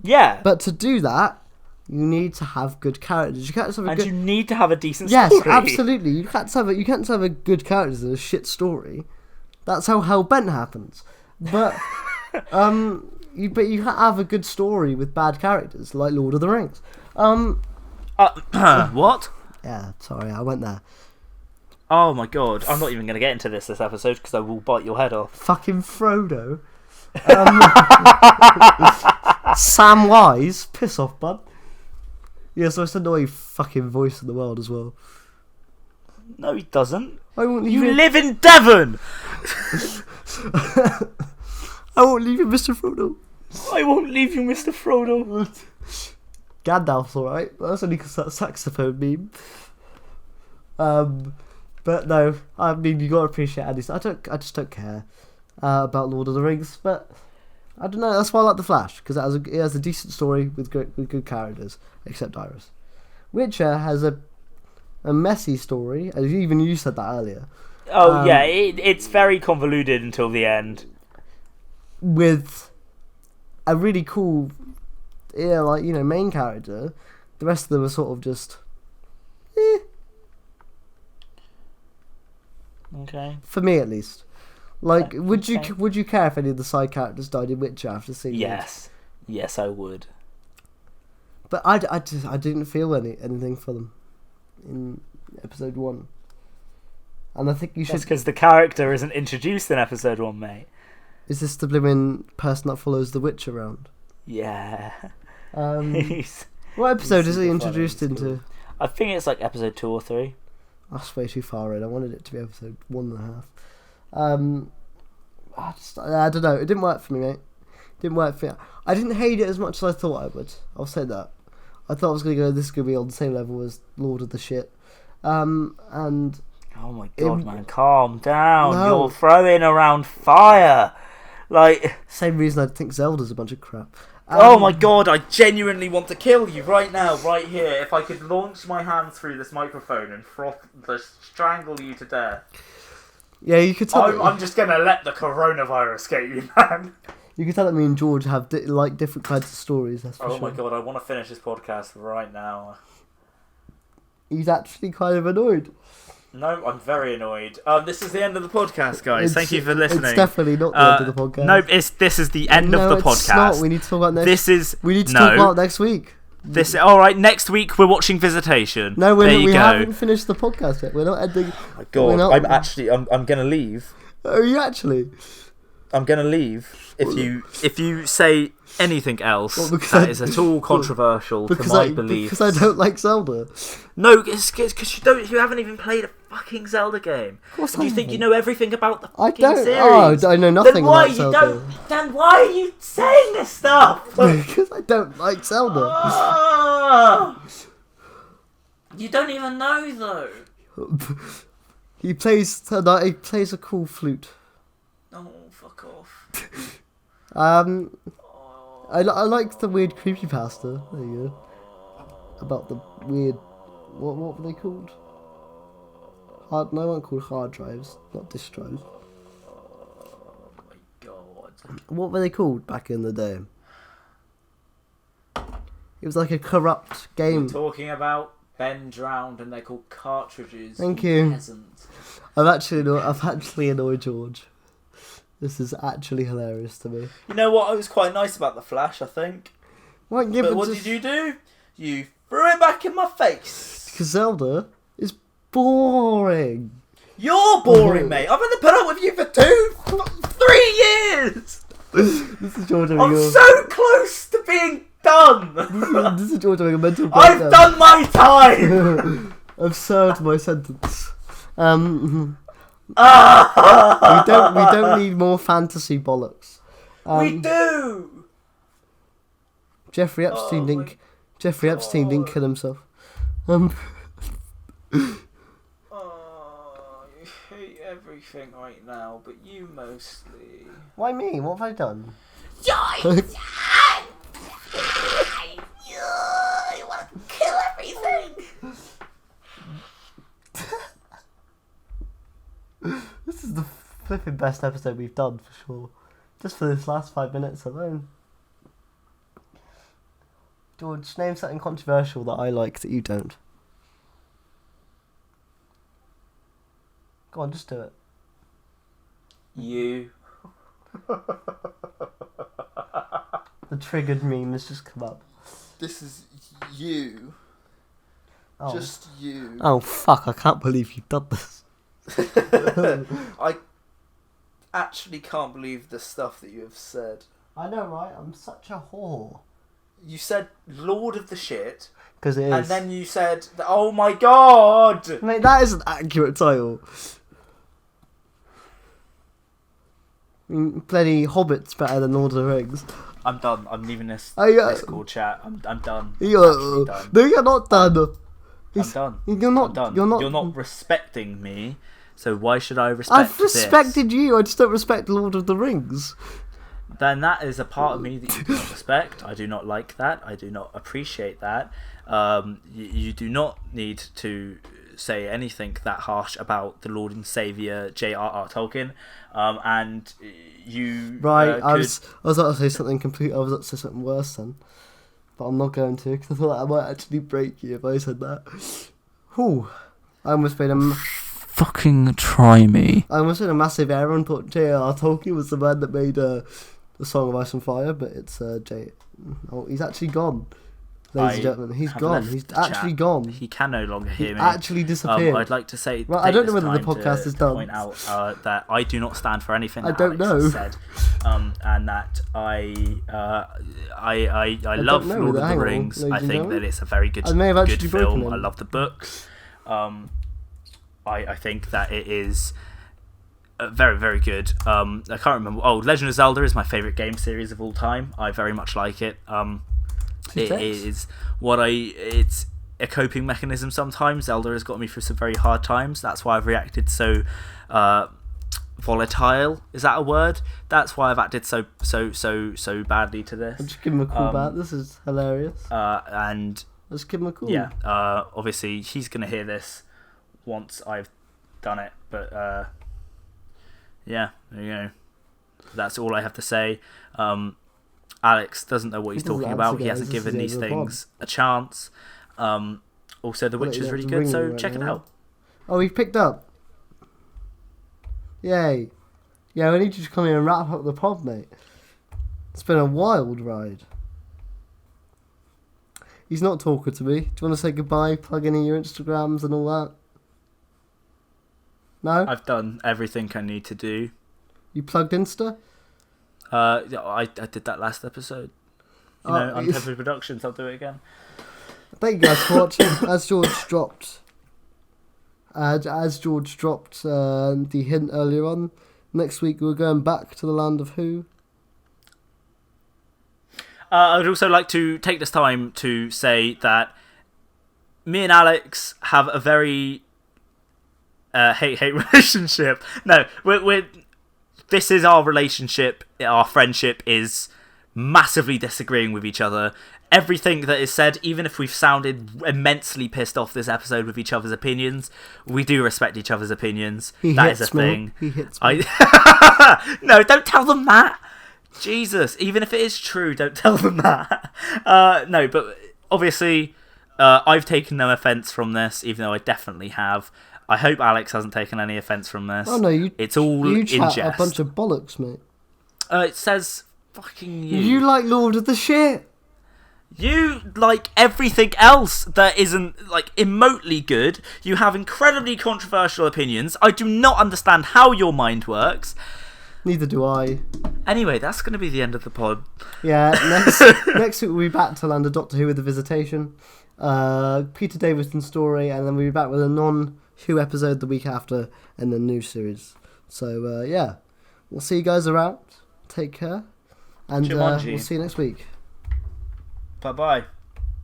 Yeah. But to do that, you need to have good characters. You need to have a decent story. Yes, absolutely. You can't have a good characters and a shit story. That's how Hellbent happens. But you can't have a good story with bad characters like Lord of the Rings. What? Yeah, sorry, I went there. Oh my god, I'm not even going to get into this episode because I will bite your head off. Fucking Frodo. Samwise, piss off, bud. Yeah, so it's the annoying fucking voice in the world as well. No, he doesn't. You live in Devon! I won't leave you, Mr. Frodo. I won't leave you, Mr. Frodo. Gandalf's alright. That's only because that saxophone meme. But no, I mean, you gotta appreciate Andy. I just don't care about Lord of the Rings. But I don't know. That's why I like The Flash, because it has a decent story with good characters, except Iris. Witcher has a messy story, as even you said that earlier. Oh yeah, it's very convoluted until the end. With a really cool, main character. The rest of them are sort of just, Okay. For me, at least. Like, would you care if any of the side characters died in Witcher after seeing it? Yes, I would. But I didn't feel anything for them in episode 1. And I think you should. That's because the character isn't introduced in episode 1, mate. Is this the blooming person that follows the witch around? Yeah. What episode is he introduced into? I think it's like episode 2 or 3. That's way too far in. I wanted it to be episode 1.5. I don't know. It didn't work for me, mate. Didn't work for me. I didn't hate it as much as I thought I would. I'll say that. I thought I was going to go, this is going to be on the same level as Lord of the Shit. And... Oh my god, man, calm down. No. You're throwing around fire. Like... Same reason I think Zelda's a bunch of crap. Oh my god, I genuinely want to kill you right now, right here. If I could launch my hand through this microphone and strangle you to death. Yeah, you could tell. I'm just going to let the coronavirus get you, man. You can tell that me and George have different kinds of stories. That's for Oh sure. my god, I want to finish this podcast right now. He's actually kind of annoyed. No, I'm very annoyed. This is the end of the podcast, guys. Thank you for listening. It's definitely not the end of the podcast. No, this is the end of the podcast. It's not. We need to talk about next. We need to talk about next week. All right. Next week we're watching Visitation. No, we haven't finished the podcast yet. We're not ending. Oh my god, I'm gonna leave. Are you actually? I'm gonna leave if you say anything else that is at all controversial to my beliefs. Because I don't like Zelda. No, it's because you haven't even played a fucking Zelda game. Of course Do you think you know everything about the fucking series? Oh, I know nothing about Zelda. Then why are you saying this stuff? Because I don't like Zelda. You don't even know though. He plays a cool flute. Oh, fuck off. I like the weird creepypasta. There you go. About the weird... What were they called? They weren't called hard drives, not disk drives. Oh my god. What were they called back in the day? It was like a corrupt game. We're talking about Ben Drowned and they're called cartridges. Thank you. Peasant. I've actually annoyed George. This is actually hilarious to me. You know what? It was quite nice about the Flash, I think. What did you do? You threw it back in my face. Because Zelda is boring. You're boring, mate. I've only put up with you for 3 years. This is George. I'm so close to being done. This is George having a mental breakdown. I've done my time. I've served my sentence. We don't need more fantasy bollocks. We do. Jeffrey Epstein didn't kill himself. I hate everything right now, but you mostly. Why me? What have I done? You want to kill everything. This is the flipping best episode we've done for sure. Just for this last 5 minutes alone. George, name something controversial that I like that you don't. Go on, just do it. You. The triggered meme has just come up. This is you. Oh. Just you. Oh fuck, I can't believe you've done this. I actually can't believe the stuff that you have said. I know, right? I'm such a whore. You said Lord of the Shit. Because it is. And then you said, oh my god! Mate, that is an accurate title. I mean, bloody Hobbit's better than Lord of the Rings. I'm done. I'm leaving this Discord chat. I'm done. No, you're not done. I'm done. You're not. I'm done. You're not. You're not respecting me. So why should I respect I've respected you. I just don't respect Lord of the Rings. Then that is a part of me that you do not respect. I do not like that. I do not appreciate that. You do not need to say anything that harsh about the Lord and Saviour J.R.R. Tolkien. And you right. I was about to say something I was about to say something worse then, but I'm not going to because I thought I might actually break you if I said that. Whew. I almost made a. Fucking try me. I almost made a massive error and thought J.R.R. Tolkien was the man that made the Song of Ice and Fire, but it's J. Oh, he's actually gone. ladies and gentlemen. He's gone. He's actually gone. He can no longer hear me. Actually disappeared. I'd like to say. Well, I don't know whether the podcast is done. Point out that I do not stand for anything that I don't Alex know. has said, and that I love don't know Lord of that. the Hang on, Rings. ladies I and think gentlemen. that it's a very good, I may have actually good broken film. him. I love the books. I think that it is very, very good. I can't remember. Oh, Legend of Zelda is my favourite game series of all time. I very much like it. It is it's a coping mechanism sometimes. Zelda has got me through some very hard times. That's why I've reacted so volatile. Is that a word? That's why I've acted so badly to this. I'll just give him a call back. This is hilarious. And Let's give him a call. yeah, obviously he's gonna hear this once I've done it, but yeah, there you go. That's all I have to say. Alex doesn't know what he's talking about. He hasn't given these things a chance. Also, The Witch is really good, so check it out. Oh, he picked up. Yay. Yeah, we need you to come here and wrap up the pod, mate. It's been a wild ride. He's not talking to me. Do you want to say goodbye, plug in your Instagrams and all that? No? I've done everything I need to do. You plugged Insta? I did that last episode. Untethered Productions, I'll do it again. Thank you guys for watching. As George dropped the hint earlier on, next week we're going back to the land of who? I would also like to take this time to say that me and Alex have a very hate relationship. No, this is our relationship. Our friendship is massively disagreeing with each other. Everything that is said, even if we've sounded immensely pissed off this episode with each other's opinions, we do respect each other's opinions. That is a thing. He hits me. No, don't tell them that. Jesus, even if it is true, don't tell them that. No, but obviously, I've taken no offence from this, even though I definitely have. I hope Alex hasn't taken any offence from this. Oh no, it's all you in chat jest. a bunch of bollocks, mate. It says fucking you. You like Lord of the Shit. You like everything else that isn't like remotely good. You have incredibly controversial opinions. I do not understand how your mind works. Neither do I. Anyway, that's going to be the end of the pod. Yeah, next week we'll be back to land of Doctor Who with the Visitation, Peter Davison's story, and then we'll be back with a non-Who episode the week after, and the new series. So yeah, we'll see you guys around. Take care, and we'll see you next week. Bye-bye.